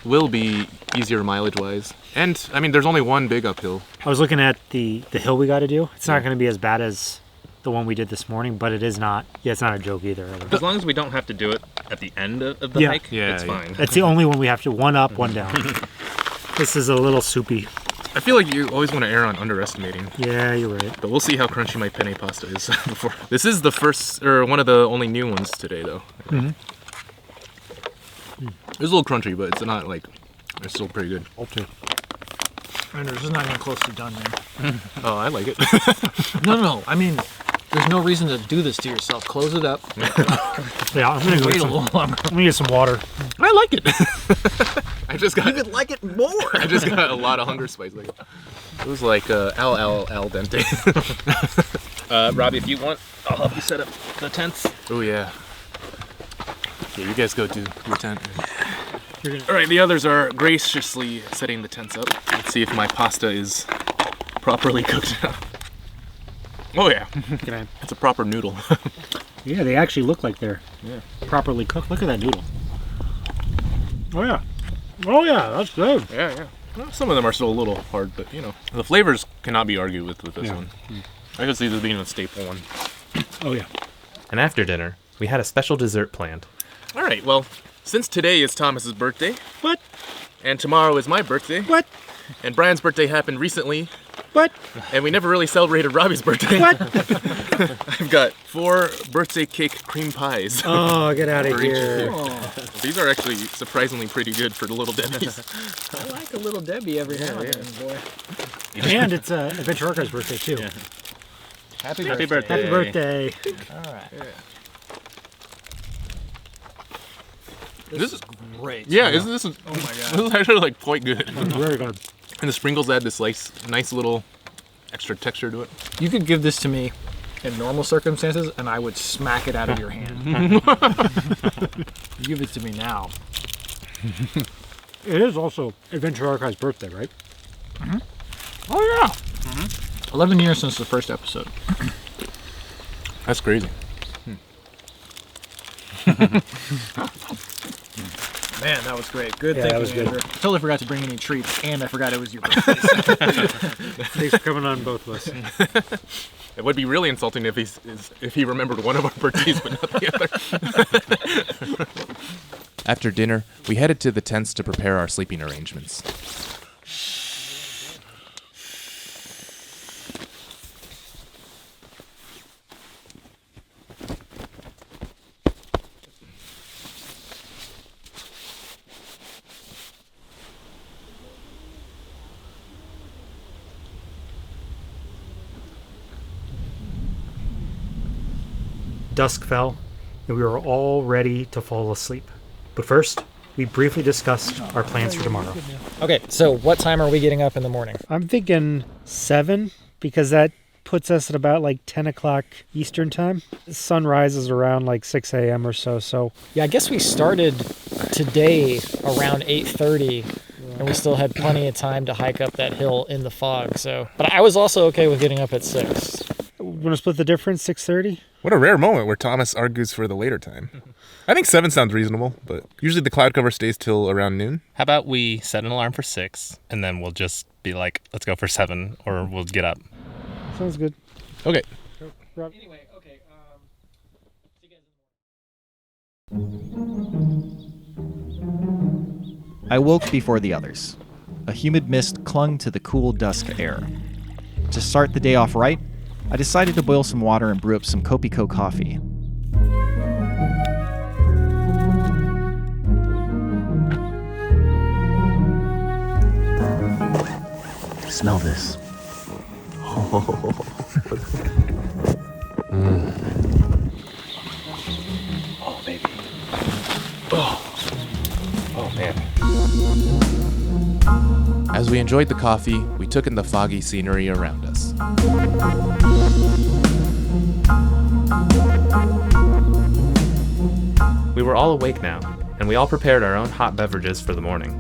will be easier mileage-wise. And, I mean, there's only one big uphill. I was looking at the hill we got to do. It's not going to be as bad as the one we did this morning, but it is not. Yeah, it's not a joke either. As long as we don't have to do it at the end of the hike, it's fine. That's the only one we have to, one up, one down. This is a little soupy. I feel like you always want to err on underestimating. Yeah, you're right. But we'll see how crunchy my penne pasta is before. This is the first, or one of the only new ones today, though. It's a little crunchy, but it's not like, it's still pretty good. Okay. And there's just not even close to done, man. Oh, I like it. No. I mean, there's no reason to do this to yourself. Close it up. Yeah, I'm gonna wait a little longer. Let me get some water. I like it. I just got. You could like it more. I just got a lot of hunger spice. Like, it was like al dente. Robby, if you want, I'll help you set up the tents. Oh yeah. Yeah, you guys go do your tent. All right, the others are graciously setting the tents up. Let's see if my pasta is properly cooked. Oh yeah, it's a proper noodle. Yeah, they actually look like they're properly cooked. Look at that noodle. Oh yeah, that's good. Yeah. Well, some of them are still a little hard, but you know, the flavors cannot be argued with this one. I could see this being a staple one. Oh, yeah. And after dinner, we had a special dessert planned. All right, well, since today is Thomas's birthday. What? And tomorrow is my birthday. What? And Brian's birthday happened recently. What? And we never really celebrated Robby's birthday. What? I've got 4 birthday cake cream pies. Oh, get out of for each here. of you. These are actually surprisingly pretty good for the Little Debbie's. I like a little Debbie every now and then, boy. And it's Adventure Orca's birthday, too. Yeah. Happy birthday. birthday. Happy birthday. All right. Yeah. This is great. Yeah, this is, oh my God. This is actually like quite good. Very good. And the sprinkles add this nice little extra texture to it. You could give this to me in normal circumstances, and I would smack it out of your hand. You give it to me now. It is also Adventure Orca's birthday, right? Mm-hmm. Oh, yeah. Mm-hmm. 11 years since the first episode. That's crazy. Man, that was great. Good Yeah, thinking, that was good. Andrew. Totally forgot to bring any treats, and I forgot it was your birthday. Thanks for coming on both of us. It would be really insulting if he remembered one of our birthdays but not the other. After dinner, we headed to the tents to prepare our sleeping arrangements. Dusk fell, and we were all ready to fall asleep. But first, we briefly discussed our plans for tomorrow. Okay, so what time are we getting up in the morning? I'm thinking 7, because that puts us at about like 10 o'clock Eastern time. The sun rises around like 6 a.m. or so. Yeah, I guess we started today around 8:30, and we still had plenty of time to hike up that hill in the fog. So, but I was also okay with getting up at 6. Want to split the difference, 6:30? What a rare moment where Thomas argues for the later time. I think 7 sounds reasonable, but usually the cloud cover stays till around noon. How about we set an alarm for 6, and then we'll just be like, let's go for 7, or we'll get up. Sounds good. Okay. Anyway, okay. See you guys. I woke before the others. A humid mist clung to the cool dusk air. To start the day off right, I decided to boil some water and brew up some Kopiko coffee. Smell this. Oh, baby. Oh, man. As we enjoyed the coffee, we took in the foggy scenery around us. We were all awake now, and we all prepared our own hot beverages for the morning.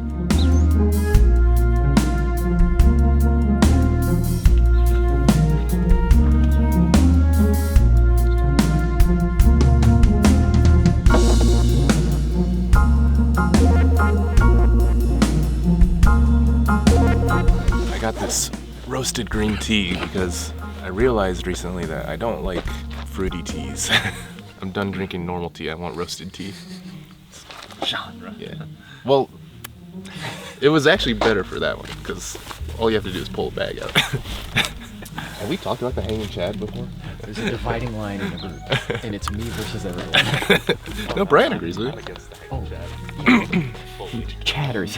I got this roasted green tea because I realized recently that I don't like fruity teas. I'm done drinking normal tea. I want roasted tea. Genre. Yeah. Well, it was actually better for that one because all you have to do is pull a bag out. Have we talked about the hanging chad before? There's a dividing line in the group, and it's me versus everyone. No, Bryan agrees with it. Oh, he chatters.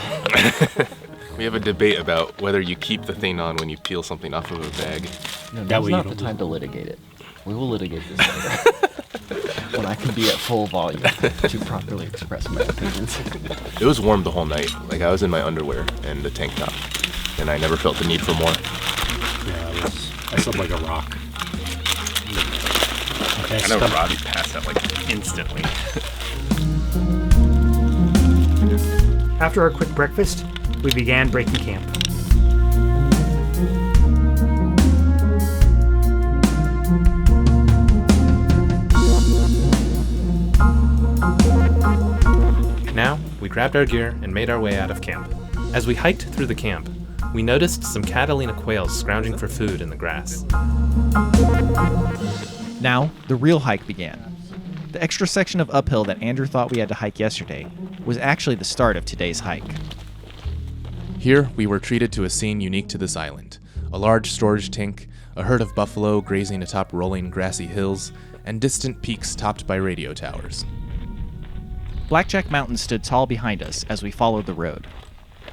We have a debate about whether you keep the thing on when you peel something off of a bag. No, now's not the time to litigate it. We will litigate this later. When I can be at full volume to properly express my opinions. It was warm the whole night. Like, I was in my underwear and a tank top, and I never felt the need for more. Yeah, I slept like a rock. I know Robby passed out like instantly. After our quick breakfast, we began breaking camp. Now, we grabbed our gear and made our way out of camp. As we hiked through the camp, we noticed some Catalina quails scrounging for food in the grass. Now, the real hike began. The extra section of uphill that Andrew thought we had to hike yesterday was actually the start of today's hike. Here, we were treated to a scene unique to this island. A large storage tank, a herd of buffalo grazing atop rolling grassy hills, and distant peaks topped by radio towers. Blackjack Mountain stood tall behind us as we followed the road.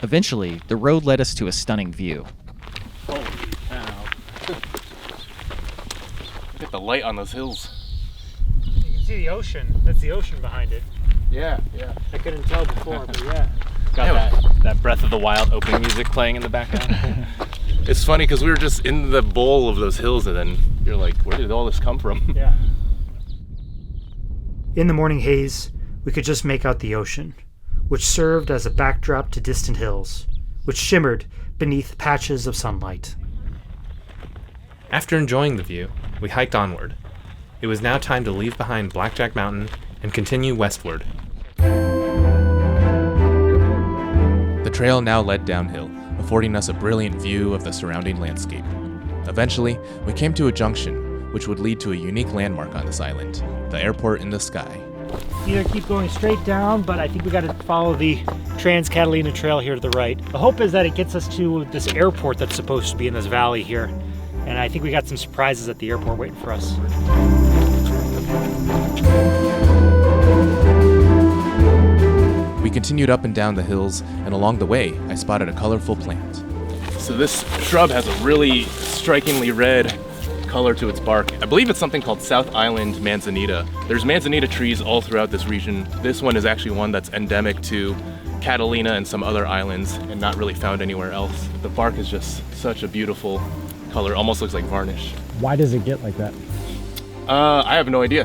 Eventually, the road led us to a stunning view. Holy cow. Look at the light on those hills. You can see the ocean. That's the ocean behind it. Yeah. I couldn't tell before, but yeah. Got that Breath of the Wild opening music playing in the background. It's funny because we were just in the bowl of those hills and then you're like, where did all this come from? Yeah. In the morning haze, we could just make out the ocean, which served as a backdrop to distant hills, which shimmered beneath patches of sunlight. After enjoying the view, we hiked onward. It was now time to leave behind Blackjack Mountain and continue westward. The trail now led downhill, affording us a brilliant view of the surrounding landscape. Eventually, we came to a junction, which would lead to a unique landmark on this island, the airport in the sky. Either keep going straight down, but I think we got to follow the Trans-Catalina trail here to the right. The hope is that it gets us to this airport that's supposed to be in this valley here. And I think we got some surprises at the airport waiting for us. We continued up and down the hills, and along the way, I spotted a colorful plant. So this shrub has a really strikingly red color to its bark. I believe it's something called South Island manzanita. There's manzanita trees all throughout this region. This one is actually one that's endemic to Catalina and some other islands and not really found anywhere else. The bark is just such a beautiful color, almost looks like varnish. Why does it get like that? I have no idea.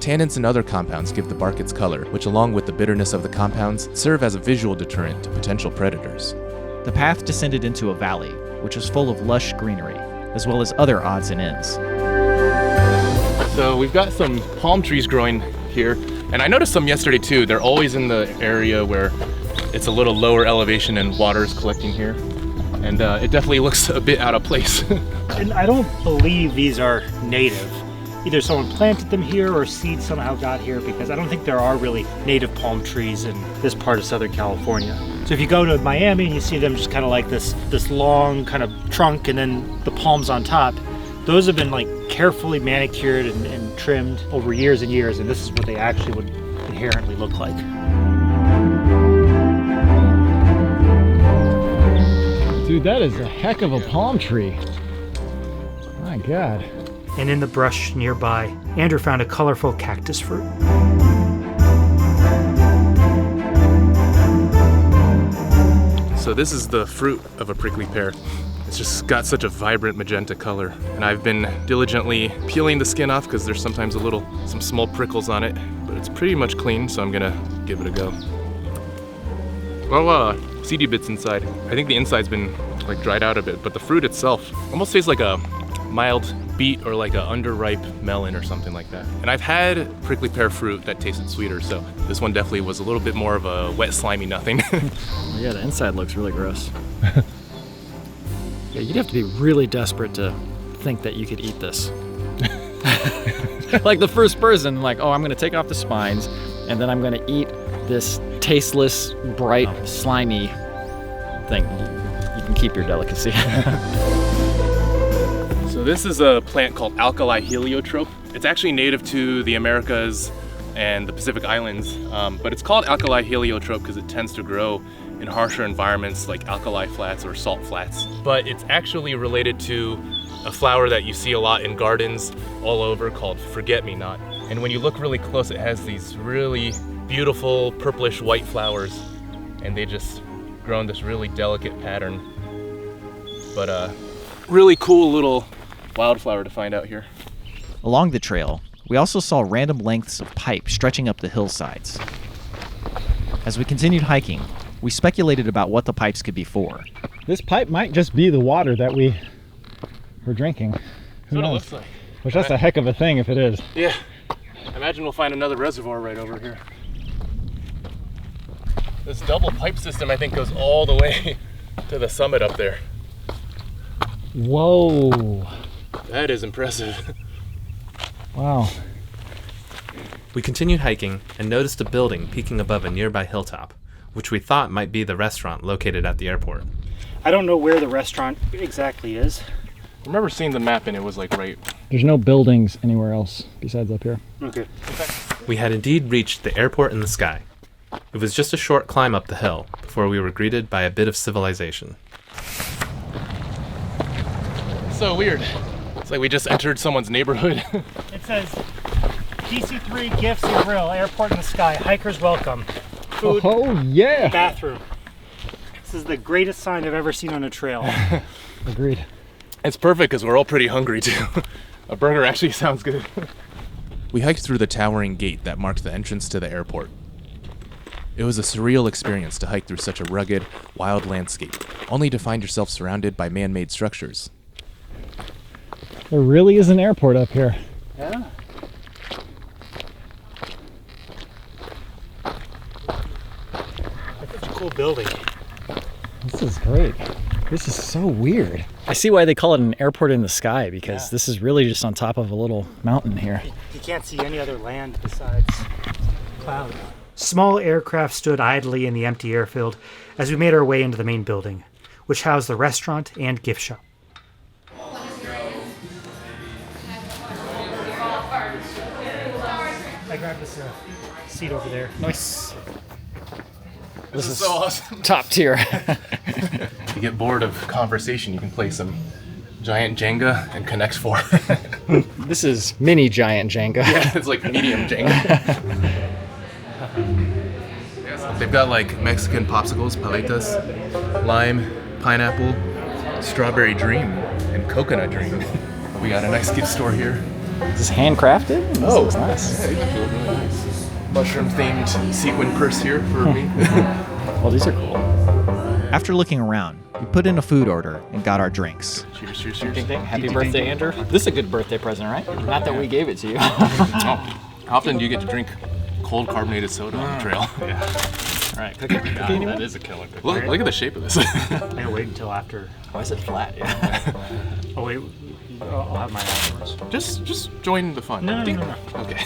Tannins and other compounds give the bark its color, which along with the bitterness of the compounds, serve as a visual deterrent to potential predators. The path descended into a valley, which was full of lush greenery, as well as other odds and ends. So we've got some palm trees growing here, and I noticed some yesterday too. They're always in the area where it's a little lower elevation and water is collecting here. And it definitely looks a bit out of place. And I don't believe these are native. Either someone planted them here or seed somehow got here, because I don't think there are really native palm trees in this part of Southern California. So if you go to Miami and you see them just kind of like this long kind of trunk and then the palms on top, those have been like carefully manicured and trimmed over years and years, and this is what they actually would inherently look like. Dude, that is a heck of a palm tree. My God. And in the brush nearby, Andrew found a colorful cactus fruit. So this is the fruit of a prickly pear. It's just got such a vibrant magenta color. And I've been diligently peeling the skin off because there's sometimes some small prickles on it, but it's pretty much clean, so I'm gonna give it a go. Oh, seedy bits inside. I think the inside's been like dried out a bit, but the fruit itself almost tastes like a mild beet or like a underripe melon or something like that. And I've had prickly pear fruit that tasted sweeter, so this one definitely was a little bit more of a wet, slimy nothing. Yeah, the inside looks really gross. Yeah, you'd have to be really desperate to think that you could eat this. Like the first person, like, oh, I'm gonna take off the spines and then I'm gonna eat this tasteless, bright, slimy thing. You can keep your delicacy. So this is a plant called alkali heliotrope. It's actually native to the Americas and the Pacific Islands, but it's called alkali heliotrope because it tends to grow in harsher environments like alkali flats or salt flats. But it's actually related to a flower that you see a lot in gardens all over called forget-me-not. And when you look really close, it has these really beautiful purplish white flowers, and they just grow in this really delicate pattern. But really cool little wildflower to find out here. Along the trail, we also saw random lengths of pipe stretching up the hillsides. As we continued hiking, we speculated about what the pipes could be for. This pipe might just be the water that we were drinking. That's what it looks like. Which that's a heck of a thing if it is. Yeah. I imagine we'll find another reservoir right over here. This double pipe system, I think, goes all the way to the summit up there. Whoa. That is impressive. Wow. We continued hiking and noticed a building peeking above a nearby hilltop, which we thought might be the restaurant located at the airport. I don't know where the restaurant exactly is. I remember seeing the map and it was like right. There's no buildings anywhere else besides up here. Okay. We had indeed reached the airport in the sky. It was just a short climb up the hill before we were greeted by a bit of civilization. So weird. It's like we just entered someone's neighborhood. It says DC3 Gifts and Grill, Airport in the Sky, hikers welcome. Food, Oh, yeah. bathroom. This is the greatest sign I've ever seen on a trail. Agreed. It's perfect because we're all pretty hungry too. A burger actually sounds good. We hiked through the towering gate that marked the entrance to the airport. It was a surreal experience to hike through such a rugged, wild landscape, only to find yourself surrounded by man-made structures. There really is an airport up here. Yeah. That's such a cool building. This is great. This is so weird. I see why they call it an airport in the sky, because this is really just on top of a little mountain here. You can't see any other land besides clouds. Small aircraft stood idly in the empty airfield as we made our way into the main building, which housed the restaurant and gift shop. I grabbed this seat over there. Nice. This is so awesome. Top tier. If you get bored of conversation, you can play some giant Jenga and Connect 4. This is mini giant Jenga. Yeah, it's like medium Jenga. They've got like Mexican popsicles, paletas, lime, pineapple, strawberry dream, and coconut dream. We got a nice gift store here. Is this handcrafted? This looks nice. Yeah, these actually look really nice. Mushroom themed sequin purse here for me. Well, these are cool. After looking around, we put in a food order and got our drinks. Cheers, cheers, cheers. Happy birthday, Andrew. This is a good birthday present, right? Not that we gave it to you. How often do you get to drink cold carbonated soda on the trail? Yeah. All right, cookie. That is a killer cookie. Look at the shape of this. I gotta wait until after. Why is it flat? Yeah. Oh wait, I'll have mine afterwards. Just join the fun. No. Okay.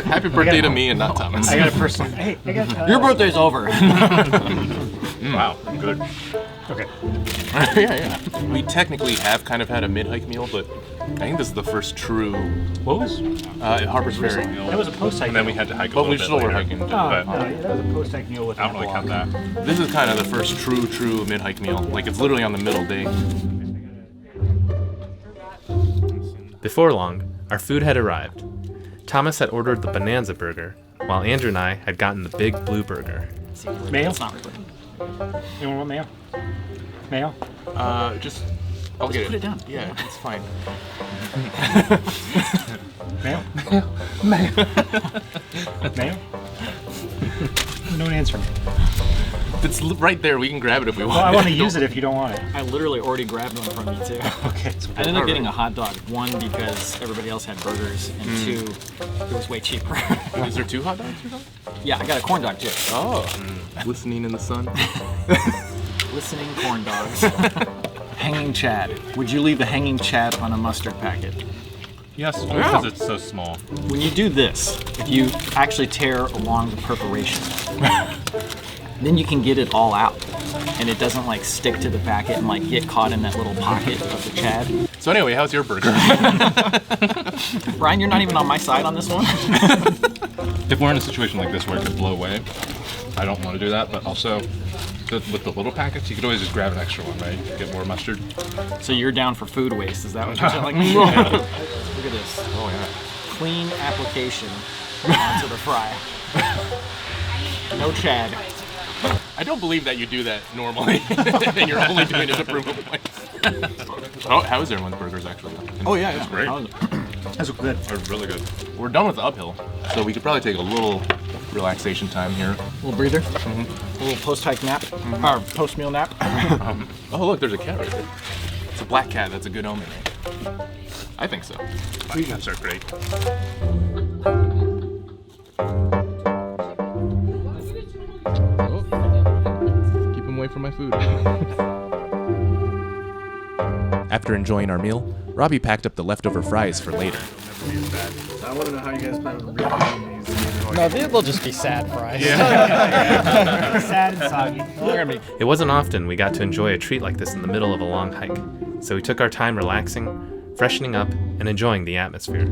Happy birthday to me and not Thomas. I got a person. Hey, I got. Your birthday's over. Wow, good. Okay. yeah. We technically have kind of had a mid-hike meal, but I think this is the first true. What was? At Harper's Ferry. That was a post-hike. And then we had to hike a But little we bit still were later. hiking. Oh, But no, that was a post-hike meal with. I don't really count that. This is kind of the first true mid-hike meal. Like it's literally on the middle day. Before long, our food had arrived. Thomas had ordered the Bonanza burger, while Andrew and I had gotten the Big Blue burger. Mayo? It's not really. You want mayo? Mayo? Just. I'll get put it down. Yeah, it's fine. Mayo? Mayo? Don't answer me. It's right there. We can grab it if we want. Well, I want to use it if you don't want it. I literally already grabbed one from you too. Okay. I ended up getting a hot dog. One, because everybody else had burgers, and two, it was way cheaper. Is there 2 hot dogs? Yeah, I got a corn dog too. Oh, glistening in the sun. Listening corn dogs. Hanging Chad. Would you leave the hanging Chad on a mustard packet? Yes, because it's so small. When you do this, if you actually tear along the perforation, then you can get it all out, and it doesn't like stick to the packet and like get caught in that little pocket of the Chad. So anyway, how's your burger? Brian, you're not even on my side on this one. If we're in a situation like this where it could blow away, I don't want to do that, but also with the little packets, you could always just grab an extra one, right? Get more mustard. So you're down for food waste, is that what you're telling me? Look at this. Oh yeah. Clean application onto the fry. No Chad. I don't believe that you do that normally, and you're only doing it to prove a point. Oh, how is everyone's burgers actually? Oh yeah, It's great. That's good. They're really good. We're done with the uphill, so we could probably take a little relaxation time here. Little breather. A little post-hike nap. Or post-meal nap. Oh look, there's a cat right there. It's a black cat. That's a good omen, right? I think so. Black cats are great. Keep him away from for my food. After enjoying our meal, Robby packed up the leftover fries for later. I want to know how you guys plan on redoing these. No, they'll just be sad fries. Sad and soggy. It wasn't often we got to enjoy a treat like this in the middle of a long hike, so we took our time relaxing, freshening up, and enjoying the atmosphere. You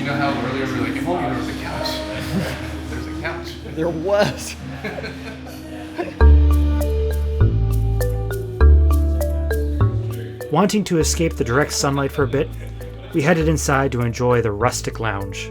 know how earlier we were like, if only there was a couch. There's a couch. There was. Wanting to escape the direct sunlight for a bit, we headed inside to enjoy the rustic lounge.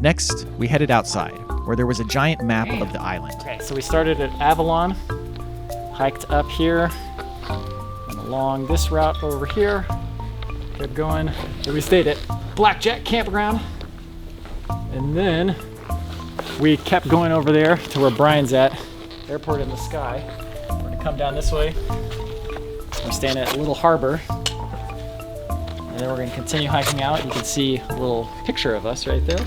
Next, we headed outside, where there was a giant map of the island. Okay, so we started at Avalon, hiked up here, and along this route over here, kept going. So we stayed at Blackjack Campground, and then we kept going over there to where Bryan's at, Airport in the Sky. We're gonna come down this way. We're staying at Little Harbor, and then we're gonna continue hiking out. You can see a little picture of us right there.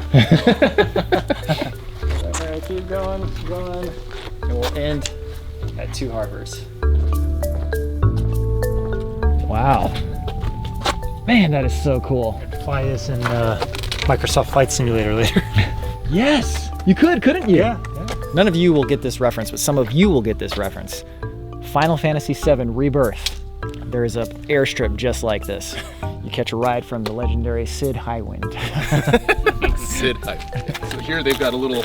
Okay, keep going, and we'll end at Two Harbors. Wow. Man, that is so cool. Fly this in Microsoft Flight Simulator later. Yes! You couldn't you? Yeah. None of you will get this reference, but some of you will get this reference. Final Fantasy VII Rebirth. There is an airstrip just like this. You catch a ride from the legendary Sid Highwind. Sid Highwind. So here they've got a little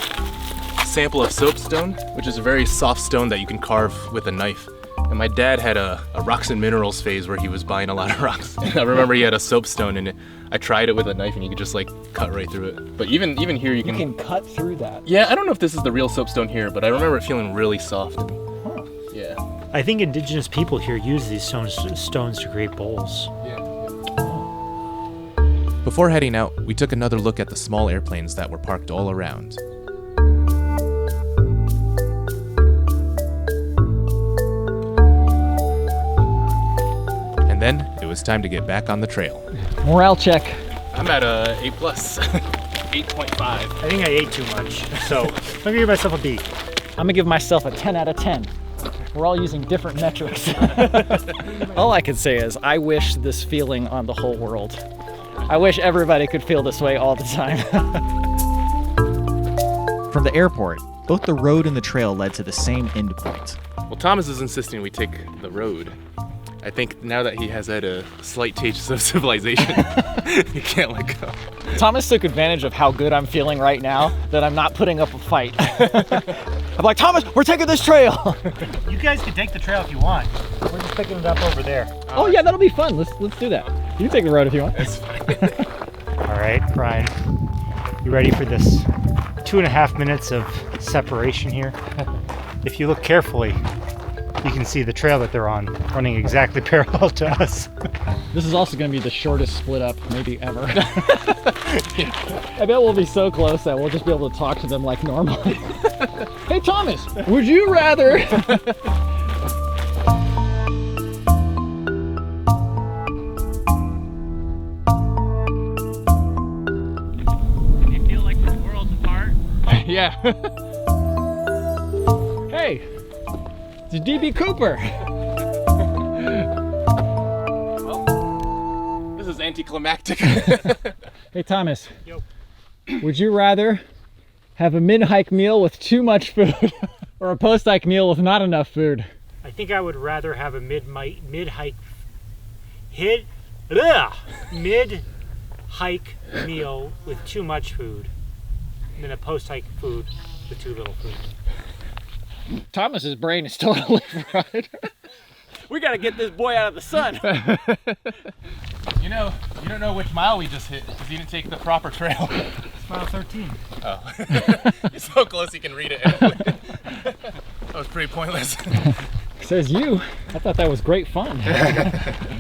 sample of soapstone, which is a very soft stone that you can carve with a knife. And my dad had a rocks and minerals phase where he was buying a lot of rocks. And I remember he had a soapstone, and I tried it with a knife, and you could just like cut right through it. But even here you can cut through that. Yeah, I don't know if this is the real soapstone here, but I remember it feeling really soft. Huh. Yeah. I think indigenous people here use these stones to create bowls. Before heading out, we took another look at the small airplanes that were parked all around. And then it was time to get back on the trail. Morale check. I'm at a A+, 8.5. I think I ate too much, so I'm gonna give myself a B. I'm gonna give myself a 10 out of 10. We're all using different metrics. All I can say is I wish this feeling on the whole world. I wish everybody could feel this way all the time. From the airport, both the road and the trail led to the same end point. Well, Thomas is insisting we take the road. I think now that he has had a slight taste of civilization, he can't let go. Thomas took advantage of how good I'm feeling right now that I'm not putting up a fight. I'm like, Thomas, we're taking this trail. You guys can take the trail if you want. We're just picking it up over there. Oh yeah, that'll be fun. Let's do that. You can take the road if you want. That's fine. All right, Bryan, you ready for this 2.5 minutes of separation here? If you look carefully, you can see the trail that they're on running exactly parallel to us. This is also going to be the shortest split up maybe ever. I bet we'll be so close that we'll just be able to talk to them like normal. Hey Thomas, would you rather? You feel like the world's apart? Yeah. Hey, it's DB Cooper. Well, this is anticlimactic. Hey Thomas, would you rather have a mid-hike meal with too much food or a post-hike meal with not enough food? I think I would rather have a mid-hike meal with too much food than a post-hike food with too little food. Thomas's brain is totally fried. We gotta get this boy out of the sun. You don't know which mile we just hit because you didn't take the proper trail. It's mile 13. Oh. You're so close you can read it anyway. That was pretty pointless. Says you. I thought that was great fun.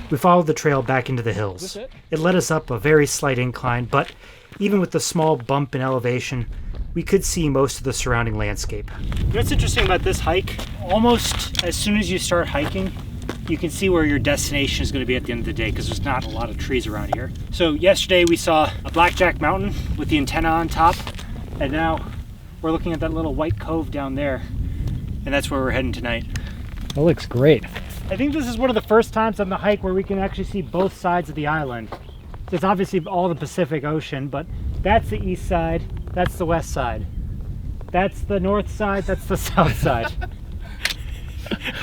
We followed the trail back into the hills. It led us up a very slight incline, but even with the small bump in elevation, we could see most of the surrounding landscape. What's interesting about this hike, almost as soon as you start hiking, you can see where your destination is going to be at the end of the day because there's not a lot of trees around here. So yesterday we saw a Blackjack mountain with the antenna on top, and now we're looking at that little white cove down there, and that's where we're heading tonight. That looks great. I think this is one of the first times on the hike where we can actually see both sides of the island. So it's obviously all the Pacific Ocean, but that's the east side, that's the west side. That's the north side, that's the south side.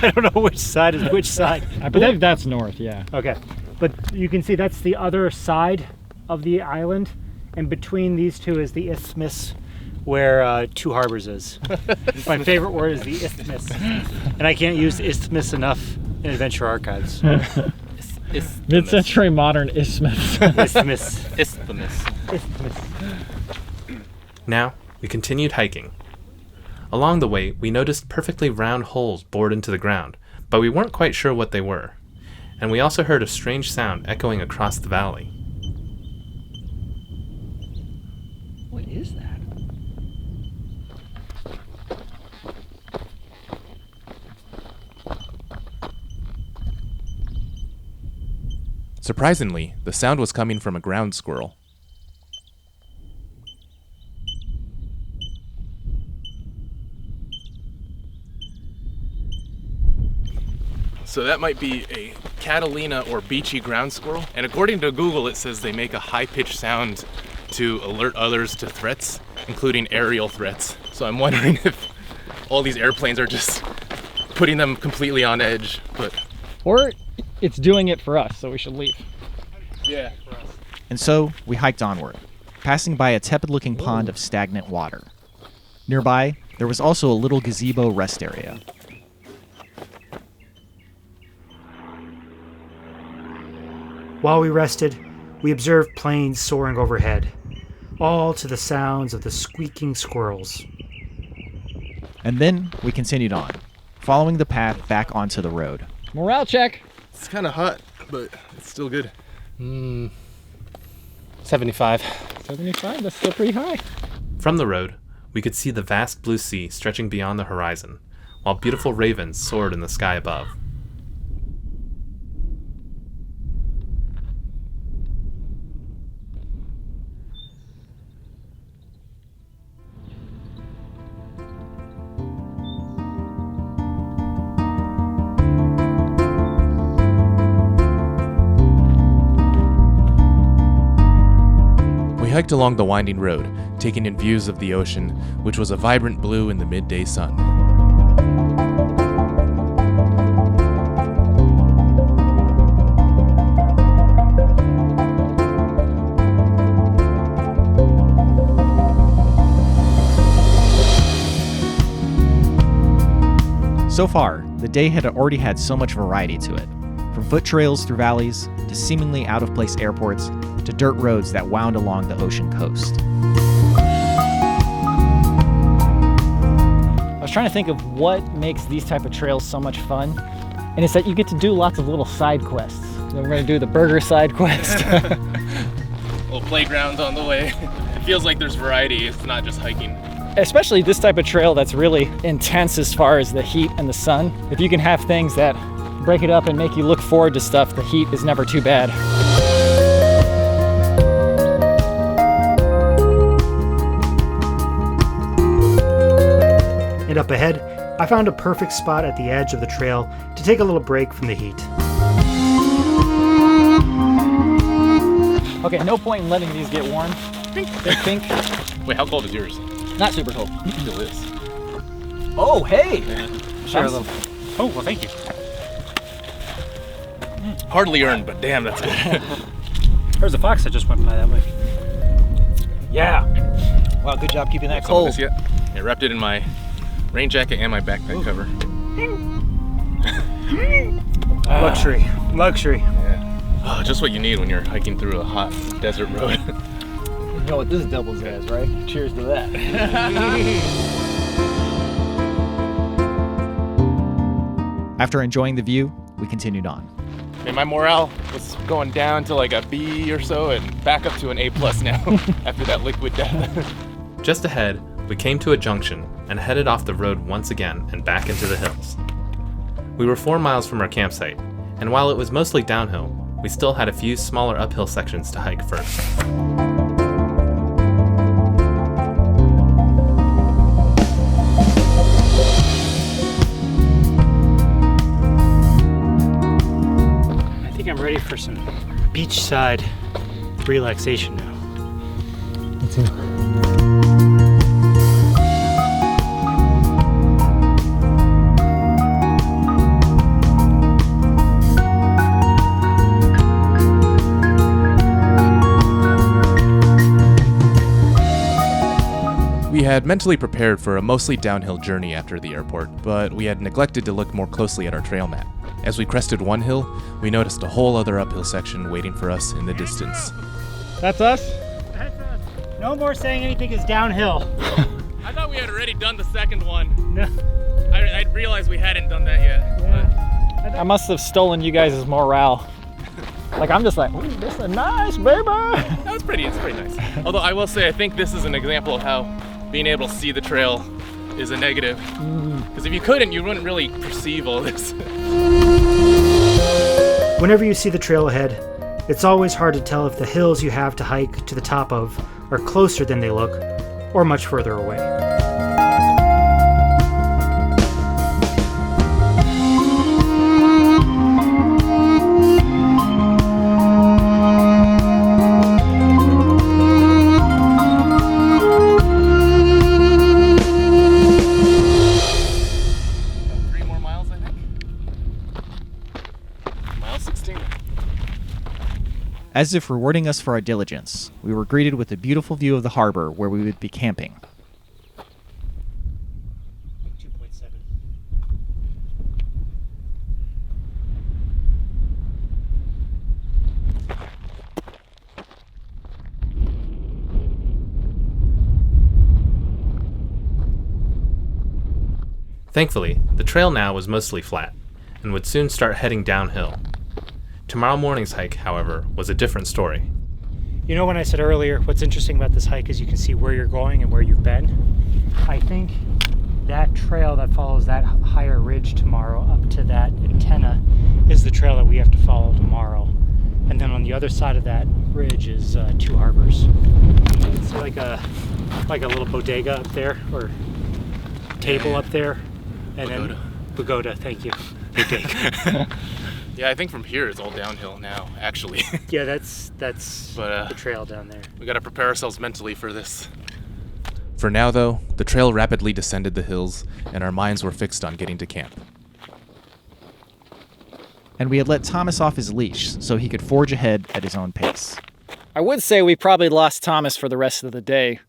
I don't know which side is which side. I believe that's north, yeah. Okay, but you can see that's the other side of the island, and between these two is the isthmus where Two Harbors is. My favorite word is the isthmus, and I can't use isthmus enough in Adventure Archives. Mid-century modern isthmus. Isthmus. Isthmus. Isthmus. Now, we continued hiking. Along the way, we noticed perfectly round holes bored into the ground, but we weren't quite sure what they were. And we also heard a strange sound echoing across the valley. What is that? Surprisingly, the sound was coming from a ground squirrel. So that might be a Catalina or beachy ground squirrel. And according to Google, it says they make a high-pitched sound to alert others to threats, including aerial threats. So I'm wondering if all these airplanes are just putting them completely on edge, but... Or it's doing it for us, so we should leave. Yeah. And so we hiked onward, passing by a tepid-looking pond of stagnant water. Nearby, there was also a little gazebo rest area. While we rested, we observed planes soaring overhead, all to the sounds of the squeaking squirrels. And then we continued on, following the path back onto the road. Morale check. It's kind of hot, but it's still good. 75. 75? That's still pretty high. From the road, we could see the vast blue sea stretching beyond the horizon, while beautiful ravens soared in the sky above. We hiked along the winding road, taking in views of the ocean, which was a vibrant blue in the midday sun. So far, the day had already had so much variety to it, from foot trails through valleys, to seemingly out-of-place airports, to dirt roads that wound along the ocean coast. I was trying to think of what makes these type of trails so much fun, and it's that you get to do lots of little side quests. So we're going to do the burger side quest. Little playgrounds on the way. It feels like there's variety, it's not just hiking. Especially this type of trail that's really intense as far as the heat and the sun. If you can have things that break it up and make you look forward to stuff, the heat is never too bad. And up ahead, I found a perfect spot at the edge of the trail to take a little break from the heat. Okay, no point in letting these get warm. They're pink. Wait, how cold is yours? Not super cold. It still is. Oh, hey! Share a little. Oh, well, thank you. Hardly earned, but damn, that's good. There's a fox that just went by that way. Yeah. Wow, good job keeping that cold. Yeah, I wrapped it in my rain jacket and my backpack cover. Luxury. Luxury. Yeah. Oh, just what you need when you're hiking through a hot desert road. You know what this doubles as, right? Cheers to that. After enjoying the view, we continued on. And my morale was going down to like a B or so and back up to an A+ now after that liquid death. Just ahead, we came to a junction and headed off the road once again and back into the hills. We were 4 miles from our campsite, and while it was mostly downhill, we still had a few smaller uphill sections to hike first. I think I'm ready for some beachside relaxation now. Me too. We had mentally prepared for a mostly downhill journey after the airport, but we had neglected to look more closely at our trail map. As we crested one hill, we noticed a whole other uphill section waiting for us in the distance. That's us? That's us. No more saying anything is downhill. I thought we had already done the second one. No. I realized we hadn't done that yet. Yeah. I must have stolen you guys' morale. Like, I'm just like, ooh, this is nice, baby. It's pretty nice. Although I will say, I think this is an example of how being able to see the trail is a negative. Because if you couldn't, you wouldn't really perceive all this. Whenever you see the trail ahead, it's always hard to tell if the hills you have to hike to the top of are closer than they look or much further away. As if rewarding us for our diligence, we were greeted with a beautiful view of the harbor where we would be camping. 2.7. Thankfully, the trail now was mostly flat, and would soon start heading downhill. Tomorrow morning's hike, however, was a different story. You know, when I said earlier, what's interesting about this hike is you can see where you're going and where you've been. I think that trail that follows that higher ridge tomorrow up to that antenna is the trail that we have to follow tomorrow. And then on the other side of that ridge is two harbors. It's like a little bodega up there, or table up there. And Pagoda. then Pagoda, thank you. Bodega. Yeah, I think from here it's all downhill now, actually. Yeah, that's the trail down there. We gotta prepare ourselves mentally for this. For now, though, the trail rapidly descended the hills, and our minds were fixed on getting to camp. And we had let Thomas off his leash so he could forge ahead at his own pace. I would say we probably lost Thomas for the rest of the day,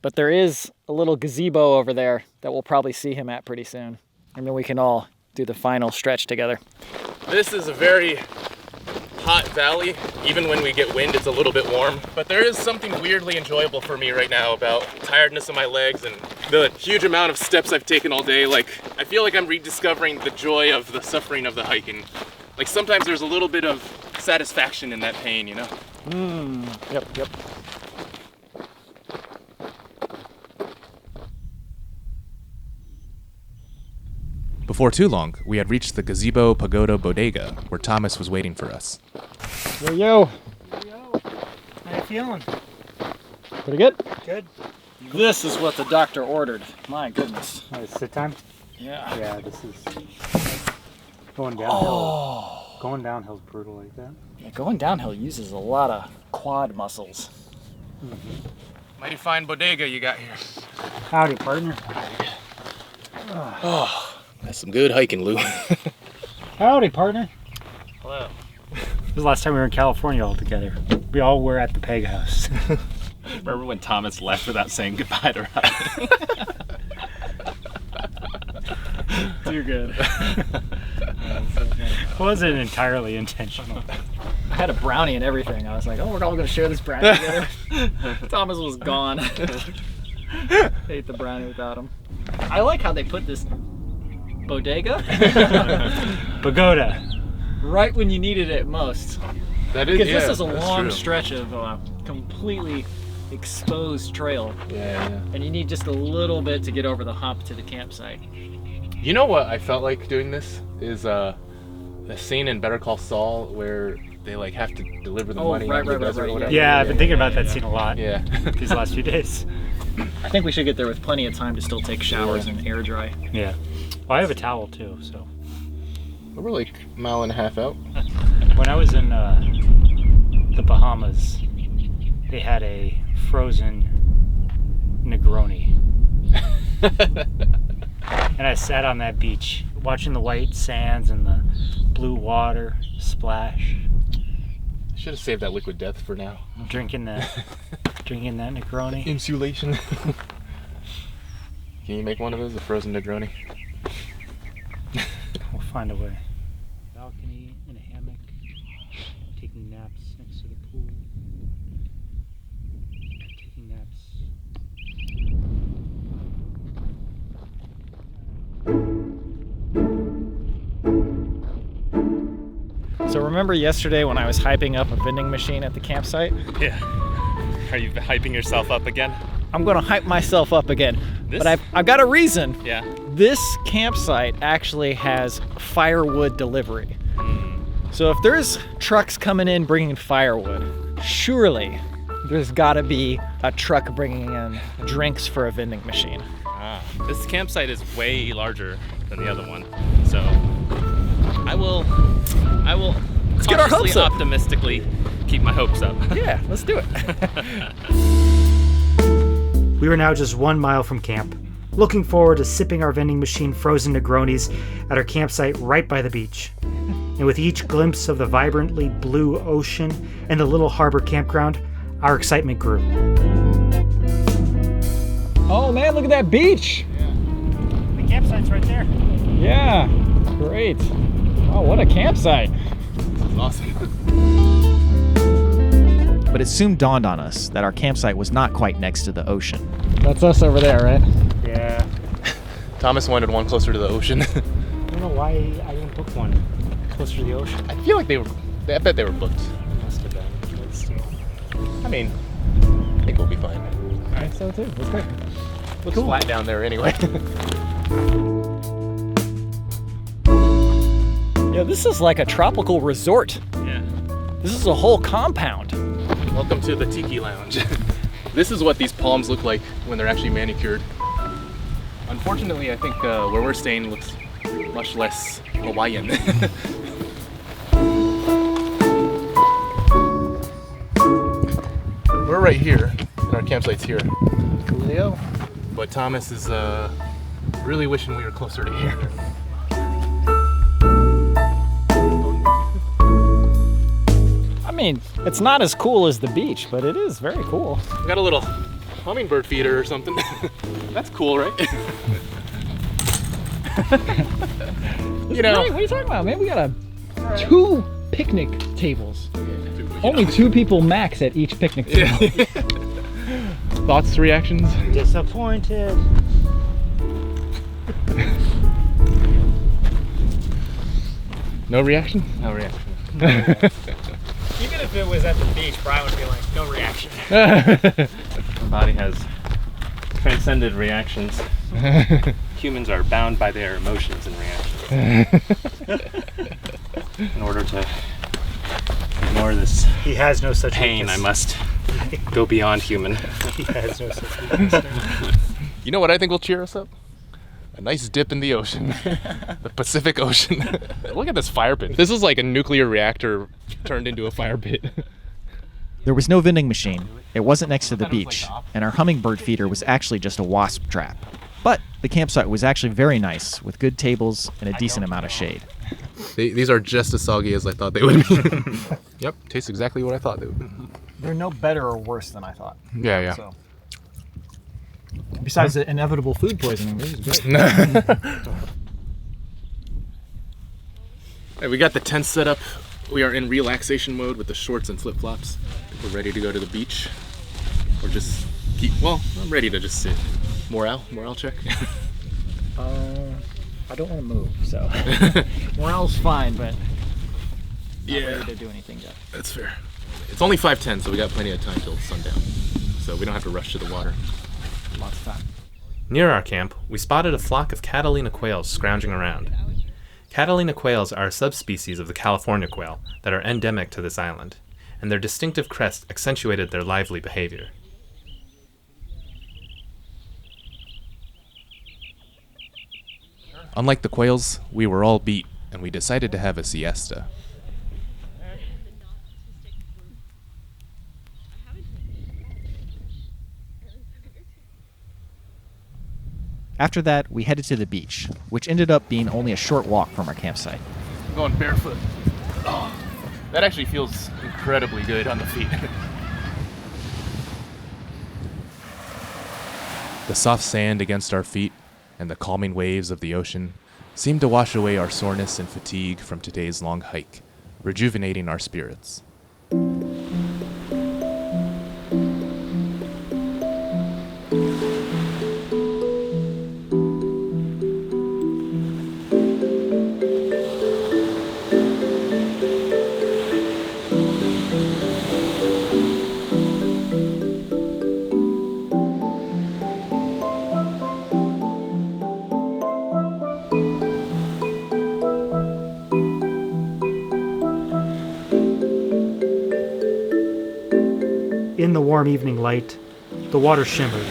but there is a little gazebo over there that we'll probably see him at pretty soon. And then we can all do the final stretch together. This is a very hot valley. Even when we get wind, it's a little bit warm. But there is something weirdly enjoyable for me right now about tiredness of my legs and the huge amount of steps I've taken all day. Like, I feel like I'm rediscovering the joy of the suffering of the hiking. Like, sometimes there's a little bit of satisfaction in that pain, you know? Yep. Before too long, we had reached the Gazebo Pagoda Bodega, where Thomas was waiting for us. Yo. How you feeling? Pretty good? Good. This is what the doctor ordered. My goodness. Sit time? Yeah. Yeah, this is going downhill. Going downhill's brutal like that. Yeah, going downhill uses a lot of quad muscles. Mighty fine bodega you got here. Howdy, partner. Oh, that's some good hiking, Lou. Howdy, partner. Hello. This was the last time we were in California all together. We all were at the Peg House. Remember when Thomas left without saying goodbye to Robby? Too good. It wasn't entirely intentional. I had a brownie and everything. I was like, oh, we're all going to share this brownie together. Thomas was gone. Ate the brownie without him. I like how they put this Bodega? Pagoda. Right when you needed it most. That is, Because yeah, this is a that's long true. stretch of completely exposed trail. Yeah. And you need just a little bit to get over the hump to the campsite. You know what I felt like doing this is the scene in Better Call Saul where they like have to deliver the money out the desert or whatever. Yeah, I've been thinking about that scene a lot. Yeah. These last few days. I think we should get there with plenty of time to still take showers and air dry. Yeah. Well, I have a towel too, so. We're like a mile and a half out. When I was in the Bahamas, they had a frozen Negroni. And I sat on that beach, watching the white sands and the blue water splash. Should have saved that liquid death for now. Drinking that Negroni. Insulation. Can you make one of those, a frozen Negroni? We'll find a way. Balcony in a hammock, taking naps next to the pool. Taking naps. So remember yesterday when I was hyping up a vending machine at the campsite? Yeah. Are you hyping yourself up again? I'm gonna hype myself up again. This? But I've got a reason. Yeah. This campsite actually has firewood delivery. So if there's trucks coming in bringing firewood, surely there's gotta be a truck bringing in drinks for a vending machine. This campsite is way larger than the other one, so I will Let's get our hopes cautiously up. optimistically keep my hopes up. Yeah, let's do it. We were now just 1 mile from camp, looking forward to sipping our vending machine frozen Negronis at our campsite right by the beach. And with each glimpse of the vibrantly blue ocean and the little harbor campground, our excitement grew. Oh man, look at that beach. The campsite's right there. Yeah, great. Oh, what a campsite. Awesome. But it soon dawned on us that our campsite was not quite next to the ocean. That's us over there, right? Yeah. Thomas wanted one closer to the ocean. I don't know why I didn't book one closer to the ocean. I feel like I bet they were booked. Must have been. But still. I mean, I think we'll be fine. I think so too. That's great. Looks flat down there anyway. Yeah, this is like a tropical resort. Yeah. This is a whole compound. Welcome to the Tiki Lounge. This is what these palms look like when they're actually manicured. Unfortunately, I think where we're staying looks much less Hawaiian. We're right here, and our campsite's here. Coolio. But Thomas is really wishing we were closer to here. I mean, it's not as cool as the beach, but it is very cool. We got a little hummingbird feeder or something. That's cool, right? You know. What are you talking about, man? We got 2 picnic tables. Only 2 people max at each picnic table. Thoughts, reactions? Disappointed. No reaction? No reaction. Even if it was at the beach, Bryan would be like, no reaction. My body has transcended reactions. Humans are bound by their emotions and reactions. In order to ignore this He has no such pain, weakness. I must go beyond human. He has no such weakness. You know what I think will cheer us up? A nice dip in the ocean. The Pacific Ocean. Look at this fire pit. This is like a nuclear reactor turned into a fire pit. There was no vending machine, it wasn't next to the beach, and our hummingbird feeder was actually just a wasp trap. But the campsite was actually very nice, with good tables and a decent amount of shade. These are just as soggy as I thought they would be. Yep, tastes exactly what I thought they would be. They're no better or worse than I thought. Yeah, yeah. So. Besides the inevitable food poisoning, this is great. Hey, we got the tent set up. We are in relaxation mode with the shorts and flip-flops. We're ready to go to the beach. Or just keep, well, I'm ready to just sit. Morale check. I don't want to move, so morale's fine, but not ready to do anything yet. That's fair. It's only 5:10, so we got plenty of time till sundown. So we don't have to rush to the water. Lots of time. Near our camp, we spotted a flock of Catalina quails scrounging around. Catalina quails are a subspecies of the California quail that are endemic to this island, and their distinctive crest accentuated their lively behavior. Unlike the quails, we were all beat, and we decided to have a siesta. After that, we headed to the beach, which ended up being only a short walk from our campsite. I'm going barefoot. Oh, that actually feels incredibly good on the feet. The soft sand against our feet and the calming waves of the ocean seemed to wash away our soreness and fatigue from today's long hike, rejuvenating our spirits. In the warm evening light, the water shimmered,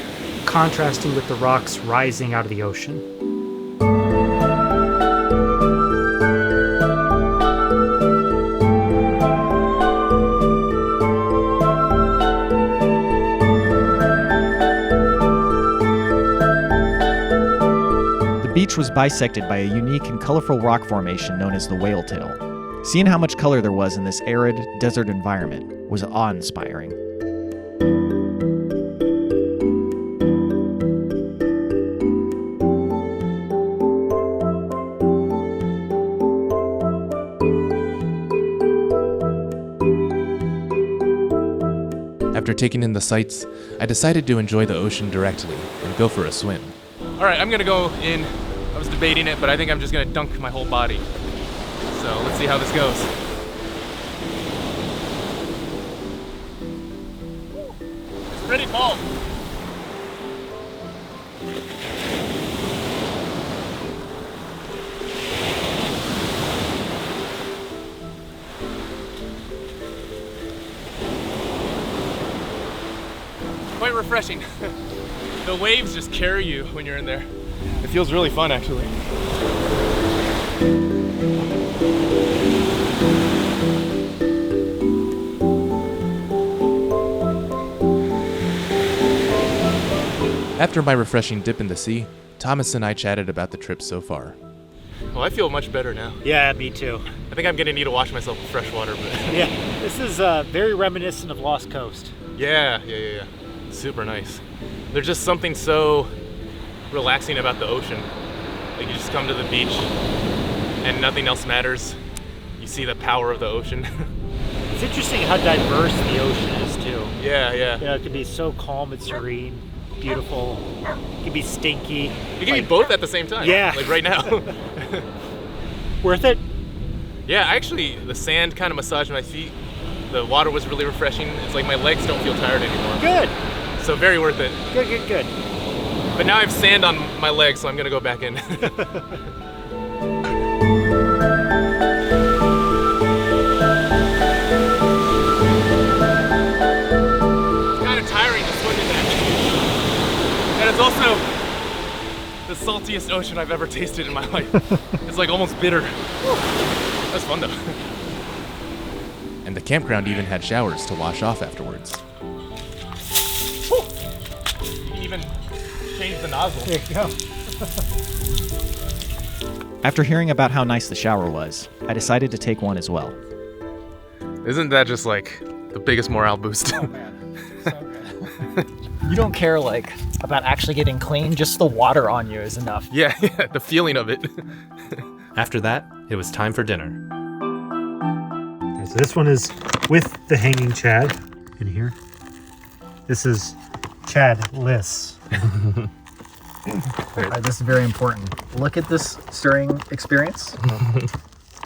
contrasting with the rocks rising out of the ocean. The beach was bisected by a unique and colorful rock formation known as the Whale Tail. Seeing how much color there was in this arid, desert environment was awe-inspiring. After taking in the sights, I decided to enjoy the ocean directly and go for a swim. All right, I'm gonna go in. I was debating it, but I think I'm just gonna dunk my whole body. So let's see how this goes. It's pretty cold. Quite refreshing. The waves just carry you when you're in there. It feels really fun, actually. After my refreshing dip in the sea, Thomas and I chatted about the trip so far. Well, I feel much better now. Yeah, me too. I think I'm gonna need to wash myself with fresh water, but Yeah, this is very reminiscent of Lost Coast. yeah. Super nice. There's just something so relaxing about the ocean. Like you just come to the beach and nothing else matters. You see the power of the ocean. It's interesting how diverse the ocean is too. Yeah. You know, it can be so calm and serene, beautiful. It can be stinky. You can be both at the same time. Yeah. Like right now. Worth it? Yeah, actually, the sand kind of massaged my feet. The water was really refreshing. It's like my legs don't feel tired anymore. Good. So very worth it. Good. But now I have sand on my legs, so I'm gonna go back in. It's kind of tiring to swim in that. And it's also the saltiest ocean I've ever tasted in my life. It's like almost bitter. That's fun though. And the campground even had showers to wash off afterwards. You can even change the nozzle. There you go. After hearing about how nice the shower was, I decided to take one as well. Isn't that just like the biggest morale boost? Oh man, so good. You don't care like about actually getting clean, just the water on you is enough. Yeah, the feeling of it. After that, it was time for dinner. Okay, so this one is with the hanging Chad in here. This is Chad-less. All right, this is very important. Look at this stirring experience.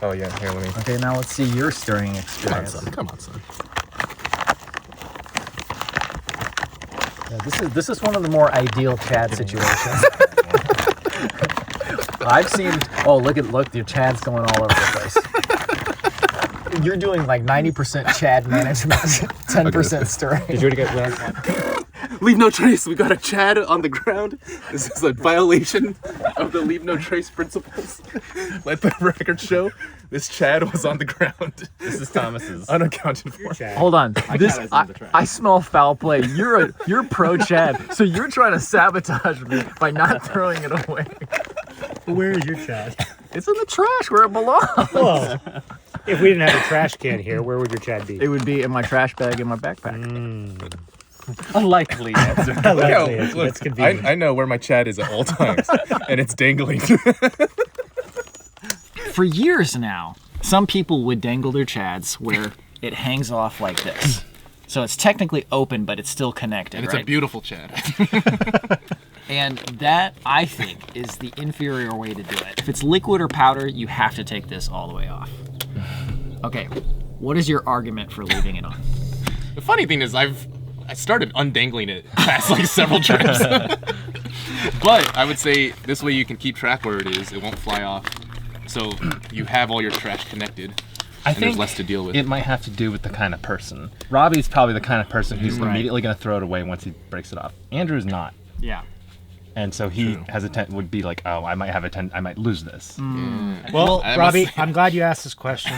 Oh yeah, here, let me. Okay, now let's see your stirring experience. Come on, son. Yeah, this is one of the more ideal Chad situations. I've seen. Oh, look, your Chad's going all over the place. You're doing like 90% Chad management, 10% stirring. Did you already get that? Leave no trace. We got a Chad on the ground. This is a violation of the leave no trace principles. Let the record show this Chad was on the ground. This is Thomas's. Unaccounted for. Hold on. I smell foul play. You're pro Chad, so you're trying to sabotage me by not throwing it away. Where is your Chad? It's in the trash where it belongs. Whoa. If we didn't have a trash can here, where would your Chad be? It would be in my trash bag in my backpack. Unlikely answer. That's convenient. I know where my Chad is at all times, and it's dangling. For years now, some people would dangle their Chads where it hangs off like this. So it's technically open, but it's still connected, And it's a beautiful Chad. And that, I think, is the inferior way to do it. If it's liquid or powder, you have to take this all the way off. Okay, what is your argument for leaving it on? The funny thing is I started undangling it past like several trips. But I would say this way you can keep track where it is. It won't fly off. So you have all your trash connected. I and think there's less to deal with. It might have to do with the kind of person. Robby's probably the kind of person who's immediately going to throw it away once he breaks it off. Andrew's not. Yeah. And so he would be like, oh, I might lose this. Well, Robby, I'm glad you asked this question.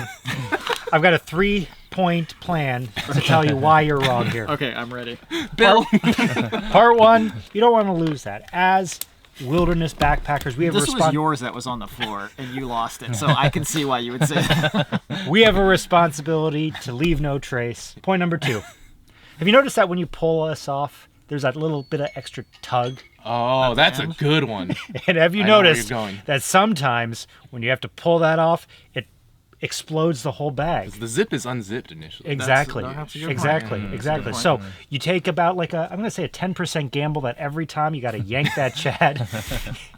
I've got a 3-point plan to tell you why you're wrong here. Okay, I'm ready. Bill. Part 1, you don't want to lose that. As wilderness backpackers, we have This was yours that was on the floor, and you lost it, so I can see why you would say that. We have a responsibility to leave no trace. Point number 2. Have you noticed that when you pull us off, there's that little bit of extra tug? Oh, that's a good one. And have you noticed that sometimes when you have to pull that off, it explodes the whole bag? The zip is unzipped initially. Exactly. Exactly. So you take about like I'm going to say a 10% gamble that every time you got to yank that Chad,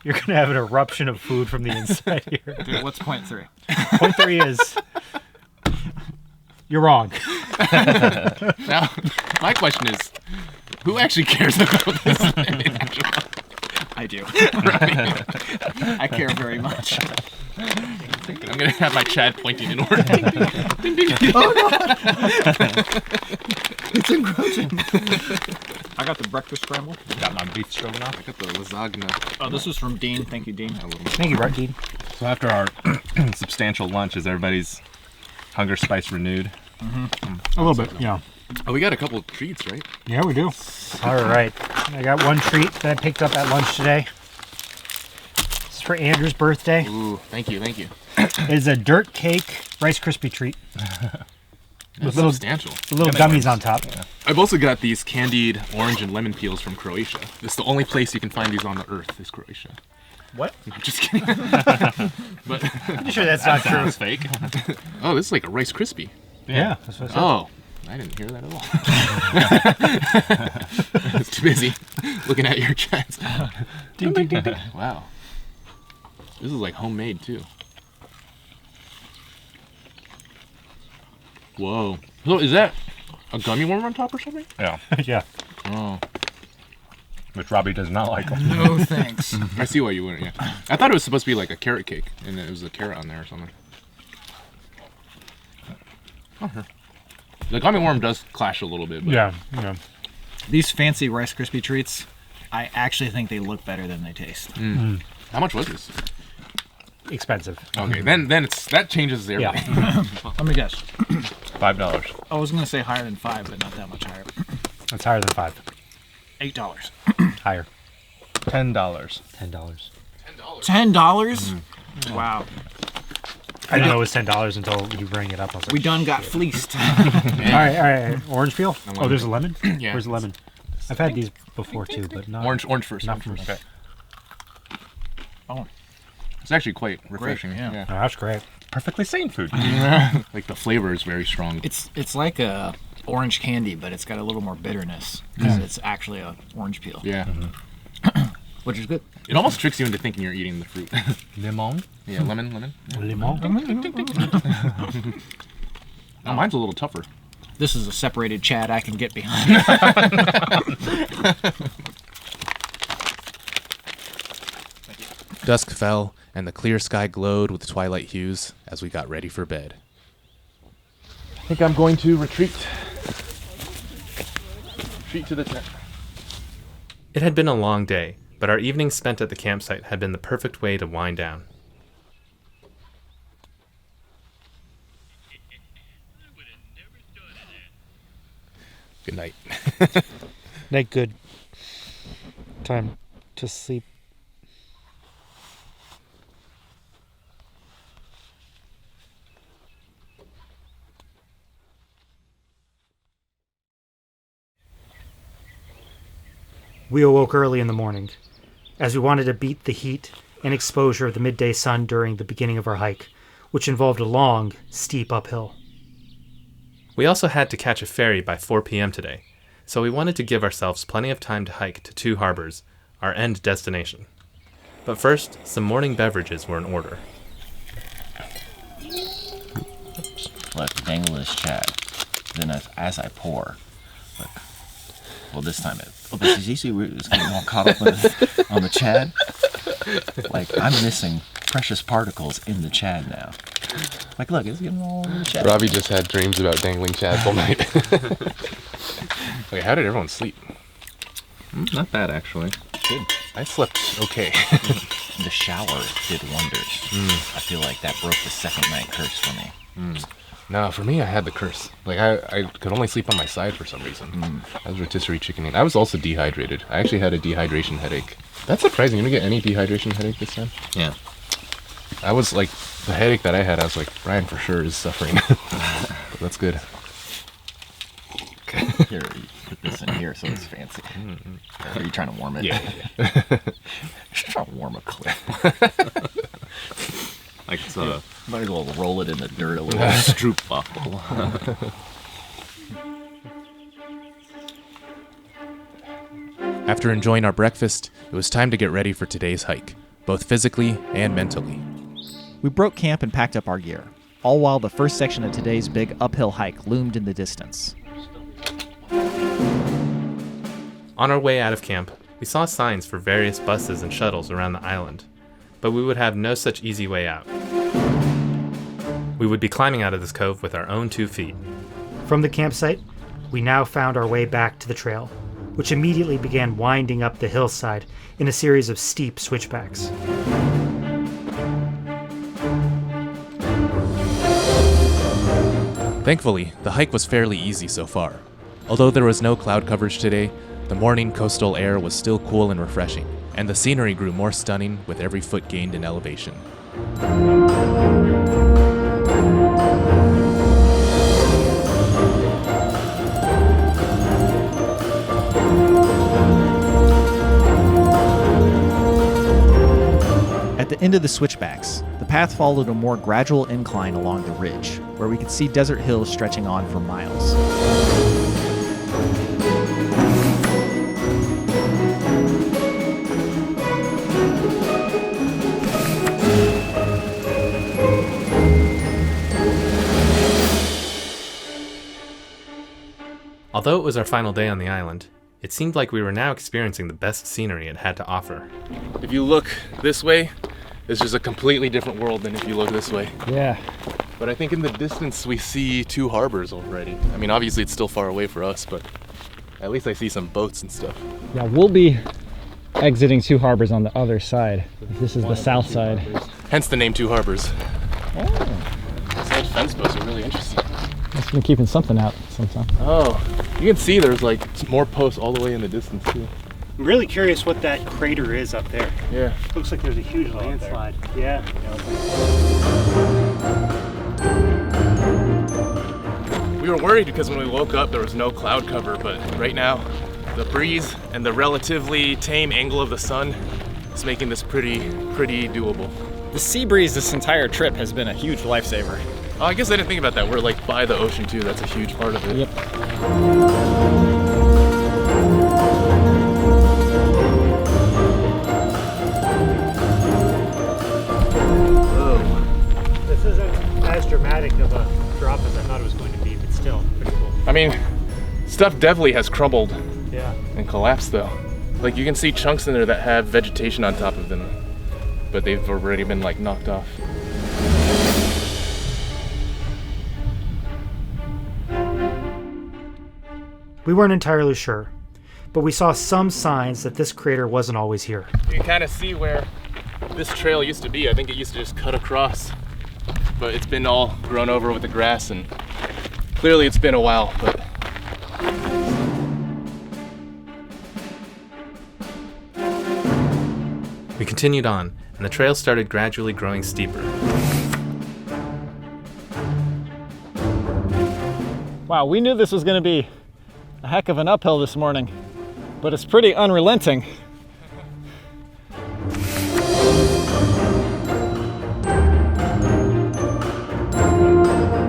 you're going to have an eruption of food from the inside here. Dude, what's point 3? Point 3 is you're wrong. Now, my question is, who actually cares about this? I do. I care very much. I'm gonna have my Chad pointing in order. Oh no! It's encroaching. I got the breakfast scramble. Got my beef stroganoff. I got the lasagna. Oh, this was from Dean. Thank you, Dean. Thank you, Dean. So after our substantial lunch, is everybody's hunger spice renewed? A little bit, yeah. Oh, we got a couple of treats, right? Yeah, we do. All right. I got one treat that I picked up at lunch today. It's for Andrew's birthday. Ooh, thank you. It's a dirt cake Rice Krispie treat. With little substantial. Little gummies on top. Yeah. I've also got these candied orange and lemon peels from Croatia. It's the only place you can find these on the earth is Croatia. What? I'm just kidding. But I'm sure that's not true. It's fake. Oh, this is like a Rice Krispie. Yeah, that's what I said. Oh, I didn't hear that at all. I was too busy looking at your chats. Ding, ding, ding, ding. Wow. This is like homemade too. Whoa. So is that a gummy worm on top or something? Yeah. Yeah. Oh. Which Robby does not like. No thanks. I see why you wouldn't, yeah. I thought it was supposed to be like a carrot cake, and it was a carrot on there or something. The gummy worm does clash a little bit. But Yeah. These fancy Rice Krispie treats, I actually think they look better than they taste. How much was this? Expensive. Okay, then that changes everything. Yeah. Let me guess. $5. I was gonna say higher than 5, but not that much higher. It's higher than 5. $8. Higher. $10. $10. $10? Wow. I didn't know it was $10 until you bring it up. I was like, We done got fleeced. all right. Orange peel? Oh, there's a lemon? Yeah. Where's the lemon? I've had these before too, but not Orange first. Not first. Okay. Oh. It's actually quite refreshing. Great, yeah. Oh, that's great. Perfectly sane food. Like the flavor is very strong. It's like a orange candy, but it's got a little more bitterness because it's actually a orange peel. Yeah. which is good. It almost tricks you into thinking you're eating the fruit. Lemon? Yeah, lemon. Oh, mine's a little tougher. This is a separated Chad I can get behind. Dusk fell, and the clear sky glowed with twilight hues as we got ready for bed. I think I'm going to retreat to the tent. It had been a long day, but our evenings spent at the campsite had been the perfect way to wind down. Good night. Night good. Time to sleep. We awoke early in the morning, as we wanted to beat the heat and exposure of the midday sun during the beginning of our hike, which involved a long, steep uphill. We also had to catch a ferry by 4 p.m. today, so we wanted to give ourselves plenty of time to hike to Two Harbors, our end destination. But first, some morning beverages were in order. Look, dangle this Chad. Then as I pour, look. Well, this time you see we're just getting all caught up on the Chad. Like, I'm missing precious particles in the Chad now. Like, look, it's getting all over the Chad. Robby just had dreams about dangling chads all night. Wait, how did everyone sleep? Not bad, actually. Good. I slept okay. The shower did wonders. I feel like that broke the second night curse for me. No, for me, I had the curse. Like, I could only sleep on my side for some reason. I was rotisserie chickening. I was also dehydrated. I actually had a dehydration headache. That's surprising. You didn't get any dehydration headache this time? Yeah. I was like, the headache that I had, I was like, Bryan for sure is suffering. But that's good. Here, you put this in here so it's fancy. Are you trying to warm it? Yeah. Just trying to warm a clip. Like it's Might as well roll it in the dirt a little. Stroop bottle. After enjoying our breakfast, it was time to get ready for today's hike, both physically and mentally. We broke camp and packed up our gear, all while the first section of today's big uphill hike loomed in the distance. On our way out of camp, we saw signs for various buses and shuttles around the island, but we would have no such easy way out. We would be climbing out of this cove with our own 2 feet. From the campsite, we now found our way back to the trail, which immediately began winding up the hillside in a series of steep switchbacks. Thankfully, the hike was fairly easy so far. Although there was no cloud coverage today, the morning coastal air was still cool and refreshing, and the scenery grew more stunning with every foot gained in elevation. At the end of the switchbacks, the path followed a more gradual incline along the ridge, where we could see desert hills stretching on for miles. Although it was our final day on the island, it seemed like we were now experiencing the best scenery it had to offer. If you look this way, it's just a completely different world than if you look this way. Yeah. But I think in the distance we see 2 harbors already. I mean, obviously it's still far away for us, but at least I see some boats and stuff. Yeah, we'll be exiting 2 harbors on the other side. This is the south side. Hence the name 2 harbors. Oh. These old fence posts are really interesting. Must have been keeping something out sometime. Oh, you can see there's like more posts all the way in the distance too. I'm really curious what that crater is up there. Yeah. Looks like there's a huge landslide. Yeah. We were worried because when we woke up there was no cloud cover, but right now the breeze and the relatively tame angle of the sun is making this pretty doable. The sea breeze this entire trip has been a huge lifesaver. Oh, I guess I didn't think about that. We're like by the ocean too. That's a huge part of it. Yep. Stuff definitely has crumbled Yeah. and collapsed though. Like you can see chunks in there that have vegetation on top of them, but they've already been like knocked off. We weren't entirely sure, but we saw some signs that this crater wasn't always here. You can kind of see where this trail used to be. I think it used to just cut across, but it's been all grown over with the grass, and clearly it's been a while, but We continued on, and the trail started gradually growing steeper. Wow, we knew this was going to be a heck of an uphill this morning, but it's pretty unrelenting.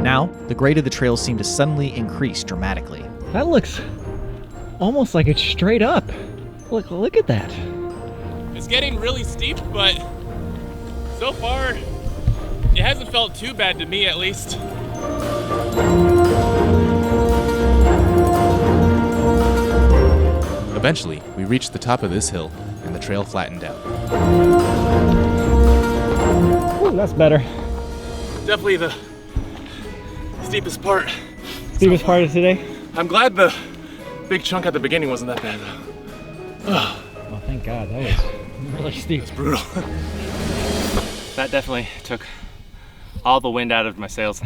Now, the grade of the trail seemed to suddenly increase dramatically. That looks almost like it's straight up. Look at that. it's getting really steep, but so far it hasn't felt too bad to me, at least. Eventually, we reached the top of this hill, and the trail flattened out. Ooh, that's better. Definitely the steepest part. Steepest part of today? I'm glad the big chunk at the beginning wasn't that bad, though. Well, thank God. That was really steep. It's brutal. That definitely took all the wind out of my sails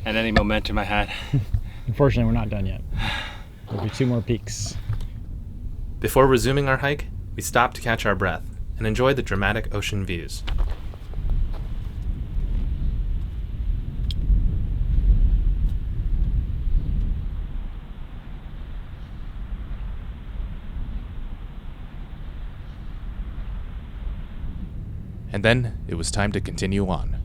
and any momentum I had. Unfortunately, we're not done yet. There'll be 2 more peaks. Before resuming our hike, we stopped to catch our breath and enjoy the dramatic ocean views. And then it was time to continue on.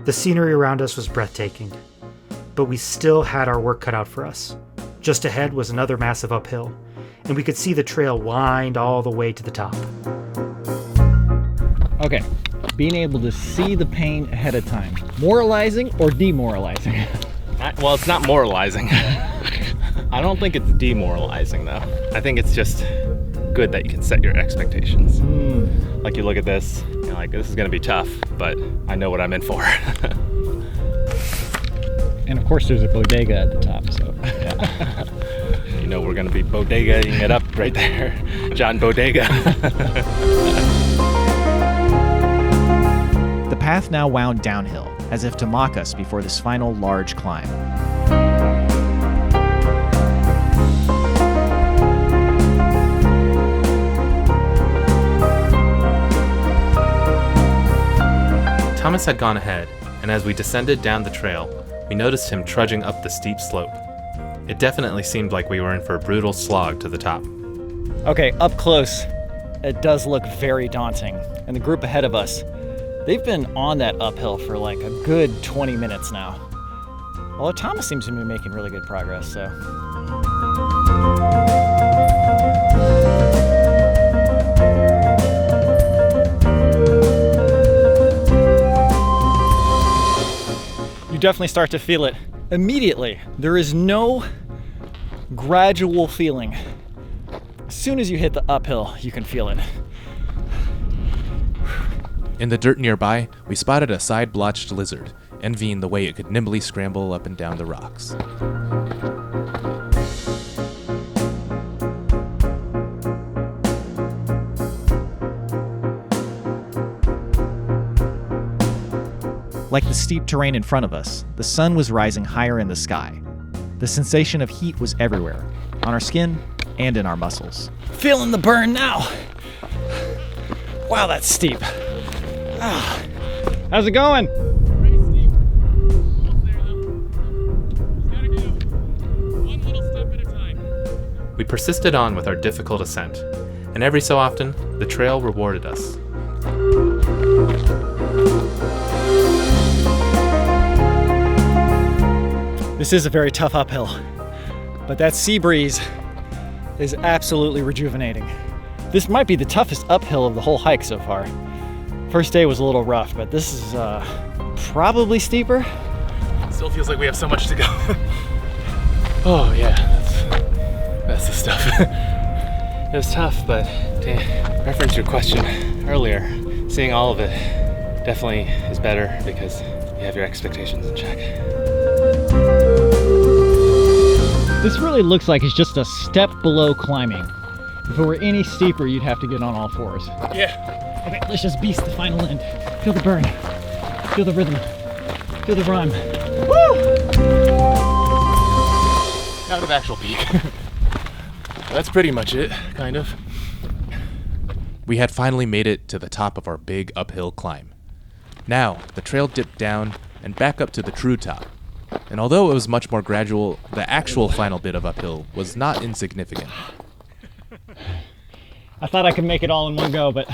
The scenery around us was breathtaking, but we still had our work cut out for us. Just ahead was another massive uphill, and we could see the trail wind all the way to the top. Okay, being able to see the pain ahead of time. Moralizing or demoralizing? Well, it's not moralizing. I don't think it's demoralizing, though. I think it's just good that you can set your expectations. Like you look at this, you're like, this is gonna be tough, but I know what I'm in for. And of course, there's a bodega at the top, so. Yeah. You know we're gonna be bodegaing it up right there. John Bodega. The path now wound downhill, as if to mock us before this final large climb. Thomas had gone ahead, and as we descended down the trail, we noticed him trudging up the steep slope. It definitely seemed like we were in for a brutal slog to the top. Okay, up close, it does look very daunting. And the group ahead of us, they've been on that uphill for like a good 20 minutes now. Although Thomas seems to be making really good progress, so. You definitely start to feel it immediately. There is no gradual feeling. As soon as you hit the uphill, you can feel it. In the dirt nearby, we spotted a side-blotched lizard, envying the way it could nimbly scramble up and down the rocks. Like the steep terrain in front of us, the sun was rising higher in the sky. The sensation of heat was everywhere, on our skin and in our muscles. Feeling the burn now. Wow, that's steep. Ah. How's it going? Pretty steep. Almost there, though. Just gotta do one little step at a time. We persisted on with our difficult ascent, and every so often, the trail rewarded us. This is a very tough uphill, but that sea breeze is absolutely rejuvenating. This might be the toughest uphill of the whole hike so far. First day was a little rough, but this is probably steeper. Still feels like we have so much to go. Oh yeah, that's the stuff. It was tough, but to reference your question earlier, seeing all of it definitely is better because you have your expectations in check. This really looks like it's just a step below climbing. If it were any steeper, you'd have to get on all fours. Yeah. Okay, let's just beast the final end. Feel the burn, feel the rhythm, feel the rhyme. Woo! Out of actual peak. That's pretty much it, kind of. We had finally made it to the top of our big uphill climb. Now, the trail dipped down and back up to the true top. And although it was much more gradual, the actual final bit of uphill was not insignificant. I thought I could make it all in one go, but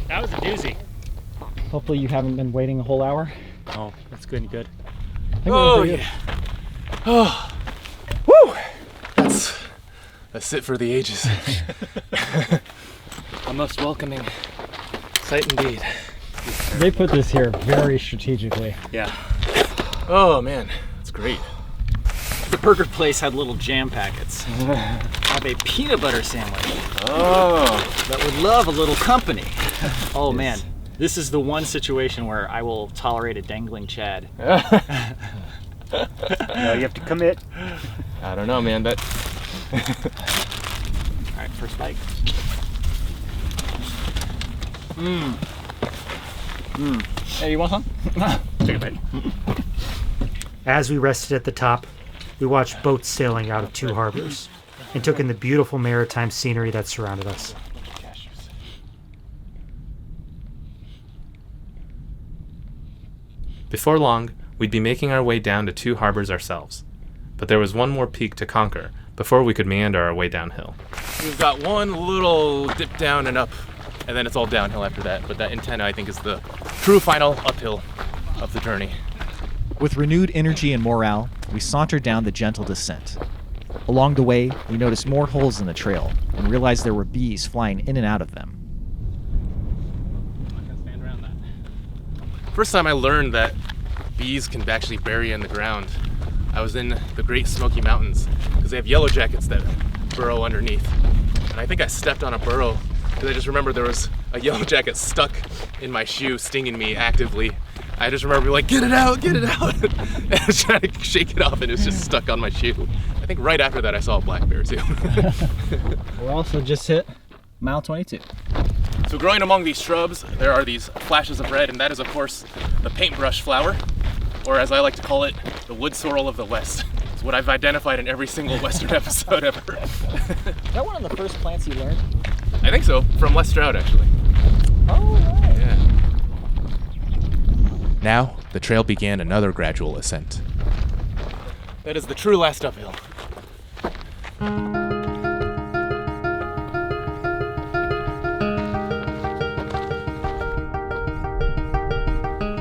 That was a doozy. hopefully you haven't been waiting a whole hour. Oh, that's good and good. Oh yeah. Oh. Woo! That's it for the ages. A most welcoming sight indeed. They put this here very strategically. Yeah. Oh man, that's great. The burger place had little jam packets. Have a peanut butter sandwich. Oh. That would love a little company. Oh man, this is the one situation where I will tolerate a dangling Chad. No, you have to commit. I don't know, man. That. All right, first bite. Hey, you want some? Take a bite. As we rested at the top, we watched boats sailing out of two harbors and took in the beautiful maritime scenery that surrounded us. Before long, we'd be making our way down to two harbors ourselves. But there was one more peak to conquer before we could meander our way downhill. We've got one little dip down and up, and then it's all downhill after that. But that antenna, I think, is the true final uphill of the journey. With renewed energy and morale, we sauntered down the gentle descent. Along the way, we noticed more holes in the trail and realized there were bees flying in and out of them. First time I learned that bees can actually bury in the ground, I was in the Great Smoky Mountains, because they have yellow jackets that burrow underneath. And I think I stepped on a burrow, because I just remember there was a yellow jacket stuck in my shoe, stinging me actively. I just remember being like, get it out, get it out. And I was trying to shake it off and it was just stuck on my shoe. I think right after that I saw a black bear too. We're also just hit mile 22. So growing among these shrubs, there are these flashes of red, and that is of course the paintbrush flower, or as I like to call it, the wood sorrel of the West. It's what I've identified in every single Western episode ever. Is that one of the first plants you learned? I think so, from Les Stroud actually. Oh, right. Yeah. Now, the trail began another gradual ascent. That is the true last uphill.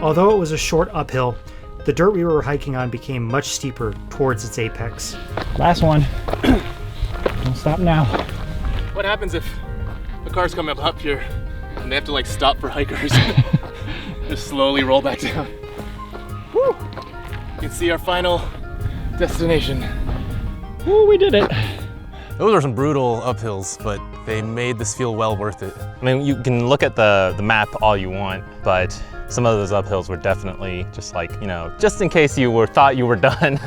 Although it was a short uphill, the dirt we were hiking on became much steeper towards its apex. Last one. Don't stop now. What happens if the cars come up here and they have to like stop for hikers? Just slowly roll back down. Woo! You can see our final destination. Woo, we did it. Those are some brutal uphills, but they made this feel well worth it. I mean, you can look at the map all you want, but some of those uphills were definitely just like, you know, just in case you thought you were done.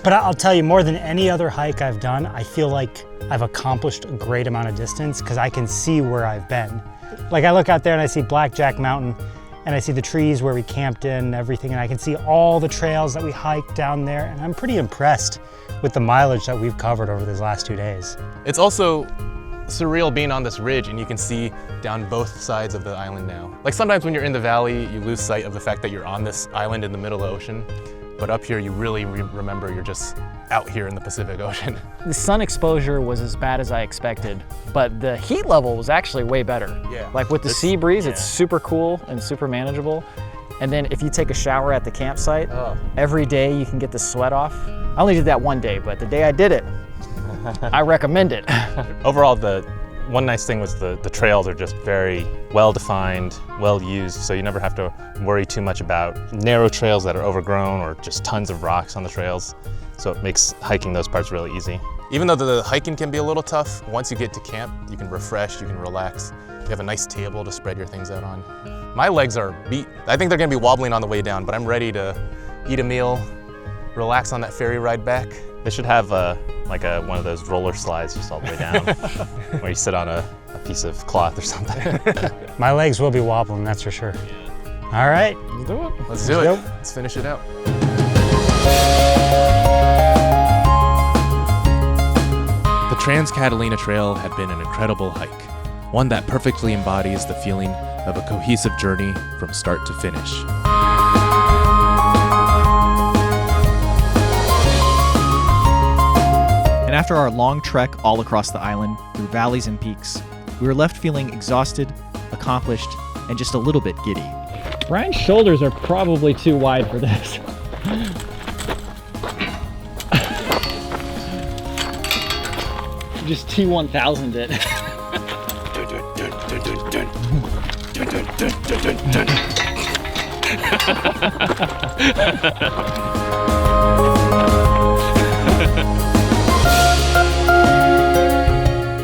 But I'll tell you, more than any other hike I've done, I feel like I've accomplished a great amount of distance because I can see where I've been. Like I look out there and I see Blackjack Mountain and I see the trees where we camped in and everything, and I can see all the trails that we hiked down there, and I'm pretty impressed with the mileage that we've covered over these last 2 days. It's also surreal being on this ridge and you can see down both sides of the island now. Like sometimes when you're in the valley, you lose sight of the fact that you're on this island in the middle of the ocean. But up here, you really remember you're just out here in the Pacific Ocean. The sun exposure was as bad as I expected, but the heat level was actually way better. Yeah. Like with the sea breeze, it's super cool and super manageable. And then if you take a shower at the campsite, every day you can get the sweat off. I only did that one day, but the day I did it, I recommend it. Overall, the one nice thing was the trails are just very well defined, well used, so you never have to worry too much about narrow trails that are overgrown or just tons of rocks on the trails. So it makes hiking those parts really easy. Even though the hiking can be a little tough, once you get to camp, you can refresh, you can relax. You have a nice table to spread your things out on. My legs are beat. I think they're gonna be wobbling on the way down, but I'm ready to eat a meal, relax on that ferry ride back. They should have one of those roller slides just all the way down, where you sit on a piece of cloth or something. My legs will be wobbling, that's for sure. All right. Let's do it. Let's do it. Let's finish it out. The Trans-Catalina Trail had been an incredible hike, one that perfectly embodies the feeling of a cohesive journey from start to finish. And after our long trek all across the island, through valleys and peaks, we were left feeling exhausted, accomplished, and just a little bit giddy. Bryan's shoulders are probably too wide for this. Just T1000'd it.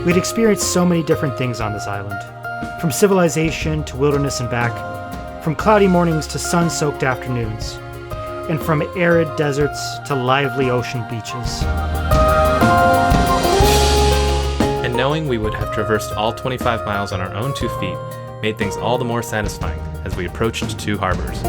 We'd experienced so many different things on this island, from civilization to wilderness and back, from cloudy mornings to sun-soaked afternoons, and from arid deserts to lively ocean beaches. And knowing we would have traversed all 25 miles on our own 2 feet made things all the more satisfying as we approached 2 harbors.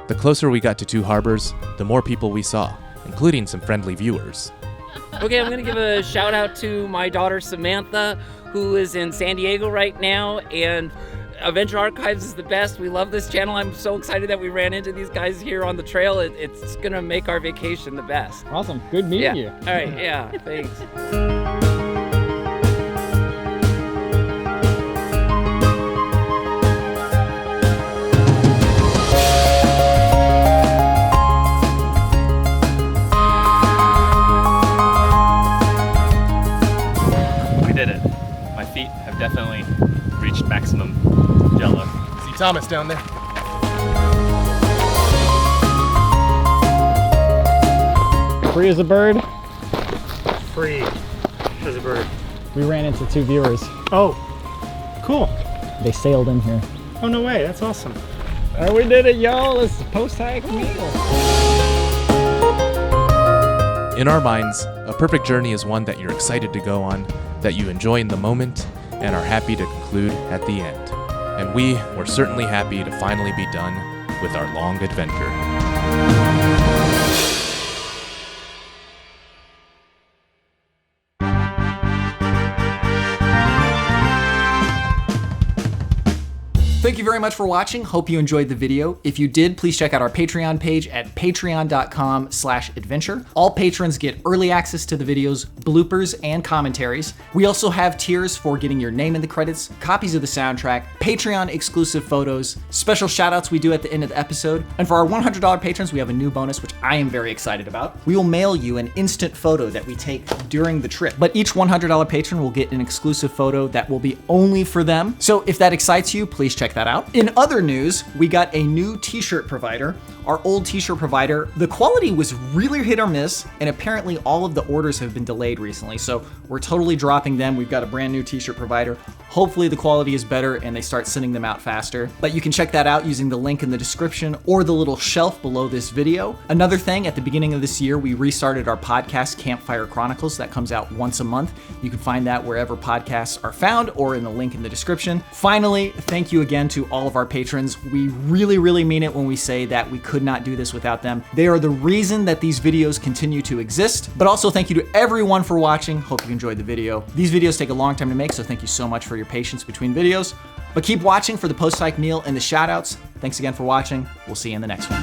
The closer we got to 2 harbors, the more people we saw, including some friendly viewers. Okay, I'm gonna give a shout out to my daughter Samantha, who is in San Diego right now, and Adventure Archives is the best. We love this channel. I'm so excited that we ran into these guys here on the trail. It's gonna make our vacation the best. Awesome, good meeting you. All right, yeah, thanks. Definitely reached maximum jello. See Thomas down there. Free as a bird. Free as a bird. We ran into 2 viewers. Oh, cool. They sailed in here. Oh, no way, that's awesome. All right, we did it, y'all. It's a post-hike meal. In our minds, a perfect journey is one that you're excited to go on, that you enjoy in the moment, and are happy to conclude at the end. And we were certainly happy to finally be done with our long adventure. Thank you very much for watching. Hope you enjoyed the video. If you did, please check out our Patreon page at patreon.com/adventure. All patrons get early access to the videos, bloopers, and commentaries. We also have tiers for getting your name in the credits, copies of the soundtrack, Patreon exclusive photos, special shoutouts we do at the end of the episode. And for our $100 patrons, we have a new bonus, which I am very excited about. We will mail you an instant photo that we take during the trip. But each $100 patron will get an exclusive photo that will be only for them. So if that excites you, please check that out. In other news, we got a new t-shirt provider. Our old t-shirt provider, the quality was really hit or miss, and apparently all of the orders have been delayed recently, so we're totally dropping them. We've got a brand new t-shirt provider. Hopefully the quality is better and they start sending them out faster. But you can check that out using the link in the description or the little shelf below this video. Another thing, at the beginning of this year, we restarted our podcast, Campfire Chronicles. That comes out once a month. You can find that wherever podcasts are found or in the link in the description. Finally, thank you again to all of our patrons. We really, really mean it when we say that we could not do this without them. They are the reason that these videos continue to exist. But also thank you to everyone for watching. Hope you enjoyed the video. These videos take a long time to make, so thank you so much for your patience between videos. But keep watching for the post-hike meal and the shoutouts. Thanks again for watching. We'll see you in the next one.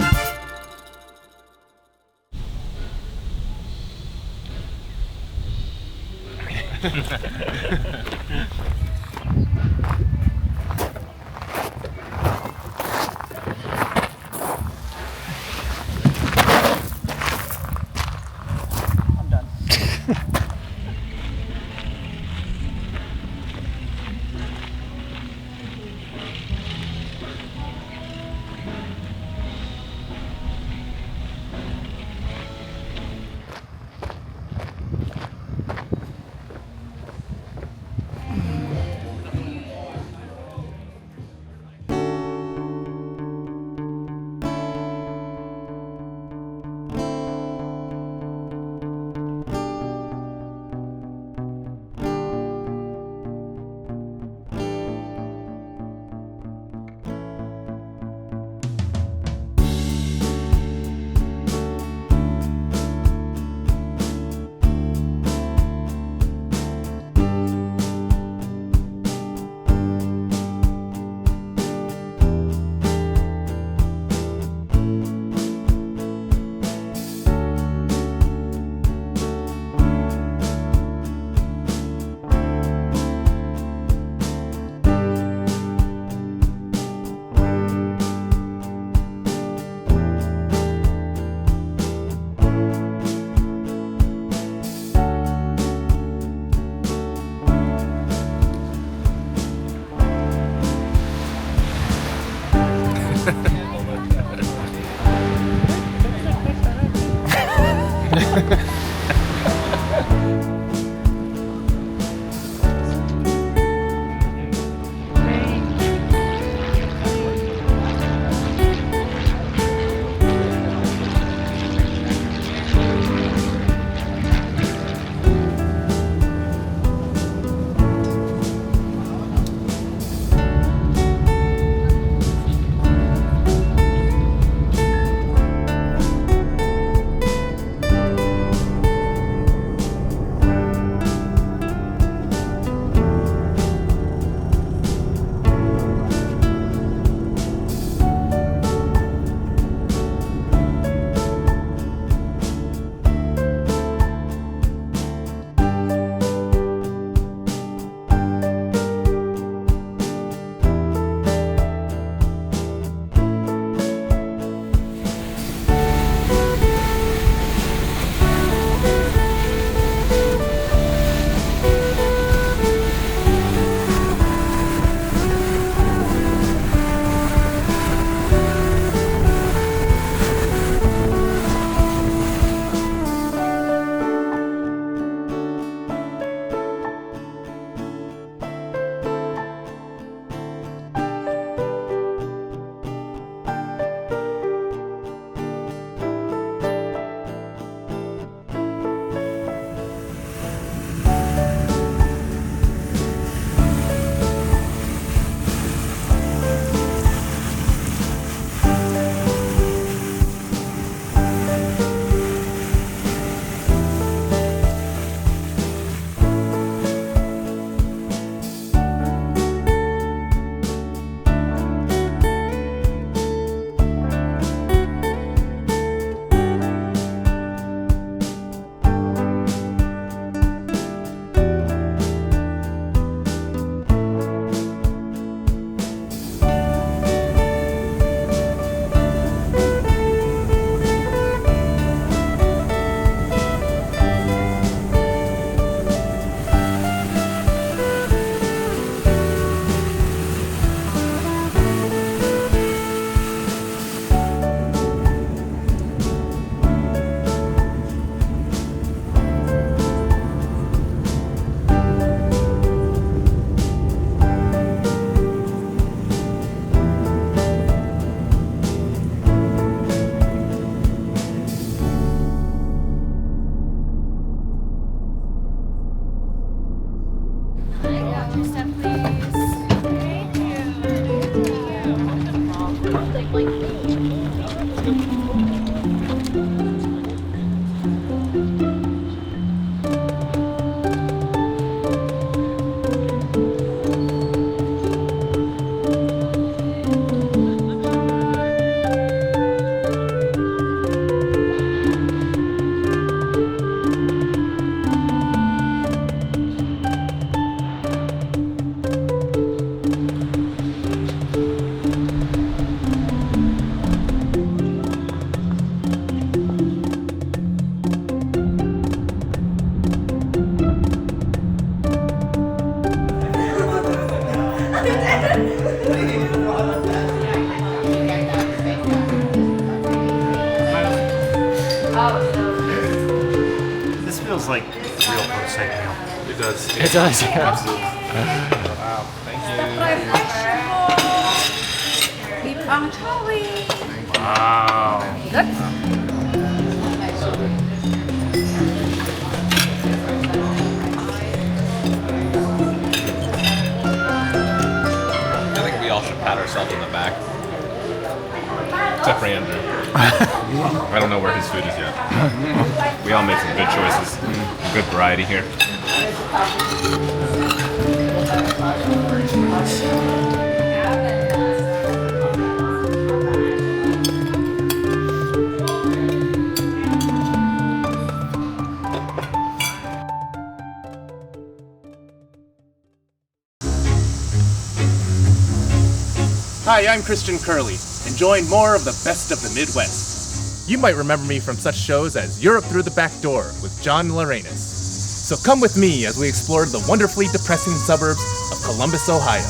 This feels like a real post-hike meal. It does. It does, yeah. Absolutely. Wow. Thank you. Keep on going. Wow. Good. So good. I think we all should pat ourselves on the back. Except for Andrew. I don't know where his food is yet. We all make some good choices. Good variety here. Hi, I'm Christian Curley, enjoying more of the best of the Midwest. You might remember me from such shows as Europe Through the Back Door with John Lorenus. So come with me as we explore the wonderfully depressing suburbs of Columbus, Ohio.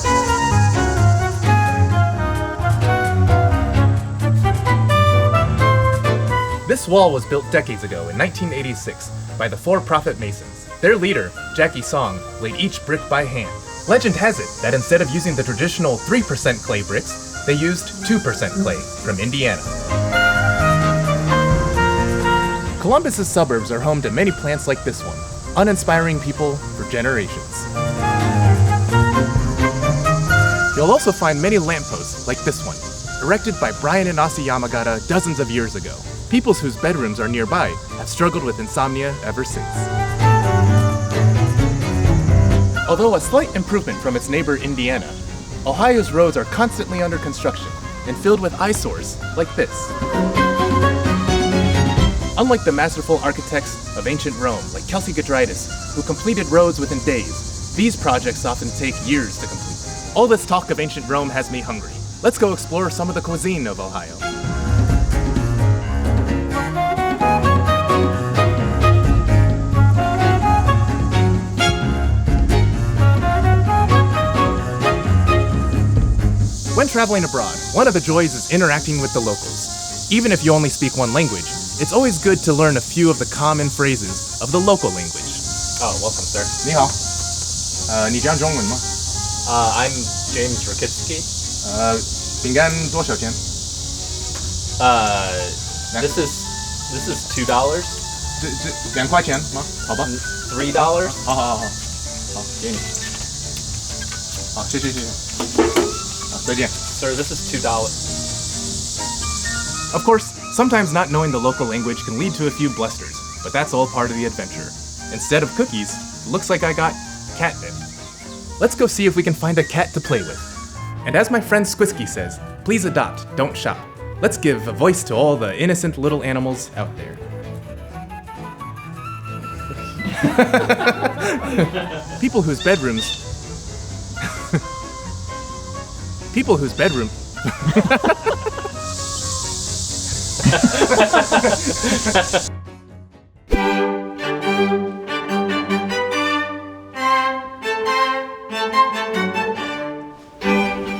This wall was built decades ago in 1986 by the for-profit Masons. Their leader, Jackie Song, laid each brick by hand. Legend has it that instead of using the traditional 3% clay bricks, they used 2% clay from Indiana. Columbus's suburbs are home to many plants like this one, uninspiring people for generations. You'll also find many lampposts like this one, erected by Bryan and Ossie Yamagata dozens of years ago. Peoples whose bedrooms are nearby have struggled with insomnia ever since. Although a slight improvement from its neighbor Indiana, Ohio's roads are constantly under construction and filled with eyesores like this. Unlike the masterful architects of ancient Rome like Chalcigidritis, who completed roads within days, these projects often take years to complete. All this talk of ancient Rome has me hungry. Let's go explore some of the cuisine of Ohio. When traveling abroad, one of the joys is interacting with the locals. Even if you only speak one language, it's always good to learn a few of the common phrases of the local language. Oh, welcome, sir. 你好，你讲中文吗？ I'm James Rakitsky. 饼干多少钱？ This is $2. 2块钱吗？好吧。$3. 好，给你。好，谢谢。再见。 Sir, this is $2. Of course, sometimes not knowing the local language can lead to a few blusters, but that's all part of the adventure. Instead of cookies, it looks like I got catnip. Let's go see if we can find a cat to play with. And as my friend Squisky says, please adopt, don't shop. Let's give a voice to all the innocent little animals out there. People whose bedroom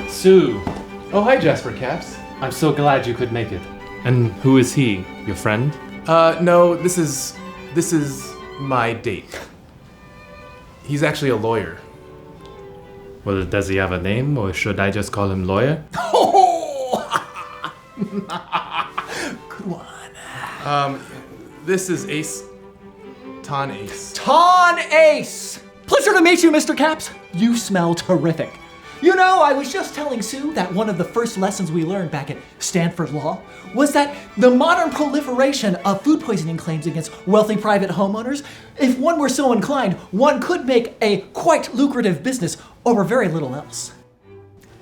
Sue, Oh, hi Jasper Caps. I'm so glad you could make it. And who is he? Your friend? No, this is my date. He's actually a lawyer. Well, does he have a name, or should I just call him Lawyer? Good one. This is Ace. Ton Ace. Ton Ace! Pleasure to meet you, Mr. Caps. You smell terrific. You know, I was just telling Sue that one of the first lessons we learned back at Stanford Law was that the modern proliferation of food poisoning claims against wealthy private homeowners, if one were so inclined, one could make a quite lucrative business over very little else.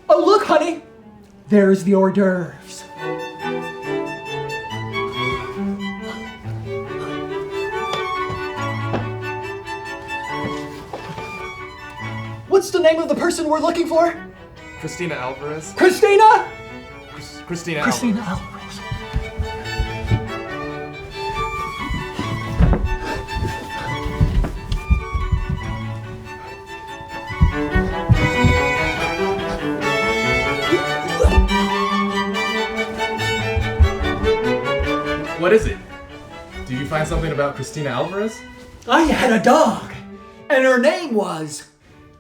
Oh, look, honey. There's the hors d'oeuvres. What's the name of the person we're looking for? Christina Alvarez. Christina? Christina Alvarez. what is it? Do you find something about Christina Alvarez? I had a dog, and her name was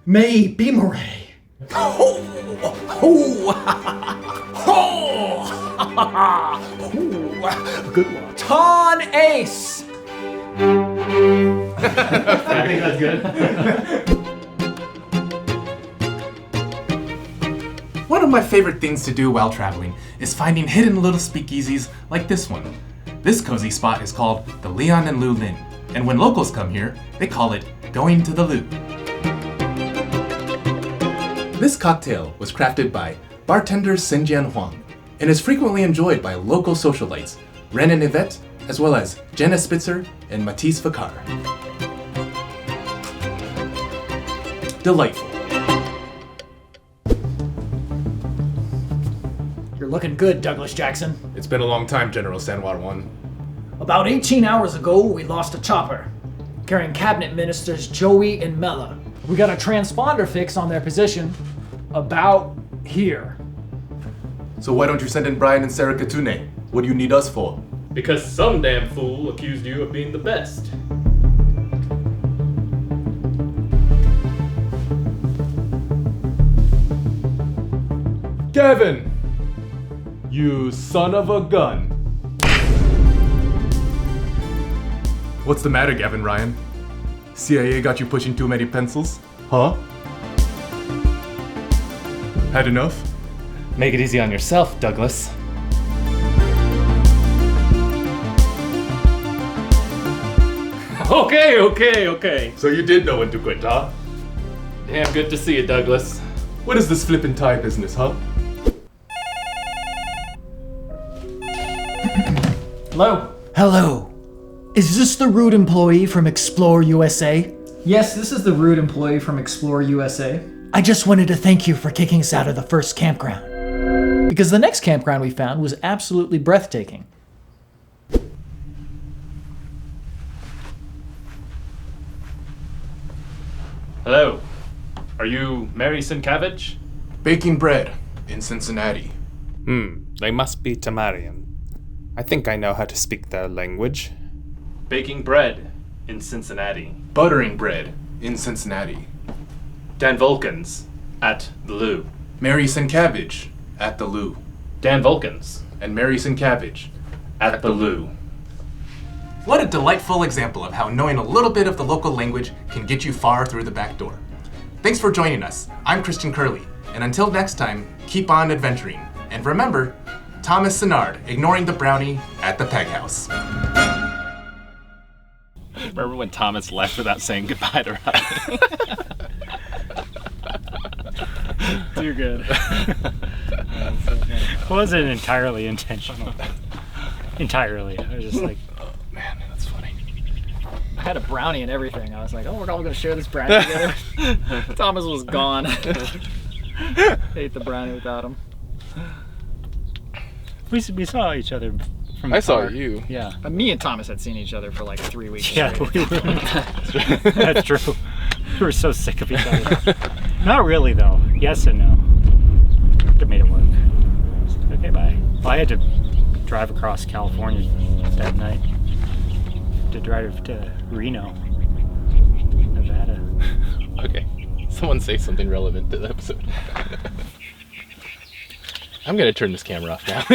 May Beameray. Good one. Ton Ace. I think that's good. One of my favorite things to do while traveling is finding hidden little speakeasies like this one. This cozy spot is called the Leon and Lou Lin, and when locals come here, they call it going to the Lou. This cocktail was crafted by bartender Xinjian Huang and is frequently enjoyed by local socialites, Ren and Yvette, as well as Jenna Spitzer and Matisse Vakar. Delightful. You're looking good, Douglas Jackson. It's been a long time, General Sanwar One. About 18 hours ago, we lost a chopper carrying cabinet ministers Joey and Mella. We got a transponder fix on their position about here. So why don't you send in Bryan and Sarah Katune? What do you need us for? Because some damn fool accused you of being the best. Gavin! You son of a gun. What's the matter, Gavin Ryan? CIA got you pushing too many pencils? Huh? Had enough? Make it easy on yourself, Douglas. Okay. So you did know when to quit, huh? Damn good to see you, Douglas. What is this flippin' tie business, huh? Hello? Hello. Is this the rude employee from Explore USA? Yes, this is the rude employee from Explore USA. I just wanted to thank you for kicking us out of the first campground. Because the next campground we found was absolutely breathtaking. Hello. Are you Mary Sienkiewicz? Baking bread in Cincinnati. They must be Tamarian. I think I know how to speak their language. Baking bread in Cincinnati. Buttering bread in Cincinnati. Dan Vulcans at the Lou. Mary Sienkiewicz at the Lou. Dan Vulcans and Mary Sienkiewicz at the Lou. What a delightful example of how knowing a little bit of the local language can get you far through the back door. Thanks for joining us. I'm Christian Curley, and until next time, keep on adventuring. And remember, Thomas Sinnard ignoring the brownie at the Peg House. Remember when Thomas left without saying goodbye to Robby? Too good. It wasn't entirely intentional. Entirely. I was just like, oh man, that's funny. I had a brownie and everything. I was like, oh, we're all gonna share this brownie together. Thomas was gone. Ate the brownie without him. we saw each other from I saw far. you. Yeah. Me and Thomas had seen each other for like 3 weeks. Yeah, straight. That's true. We were so sick of each other. Not really, though. Yes and no. It made it work. Okay, bye. Well, I had to drive across California that night to drive to Reno, Nevada. Okay. Someone say something relevant to the episode. I'm gonna turn this camera off now.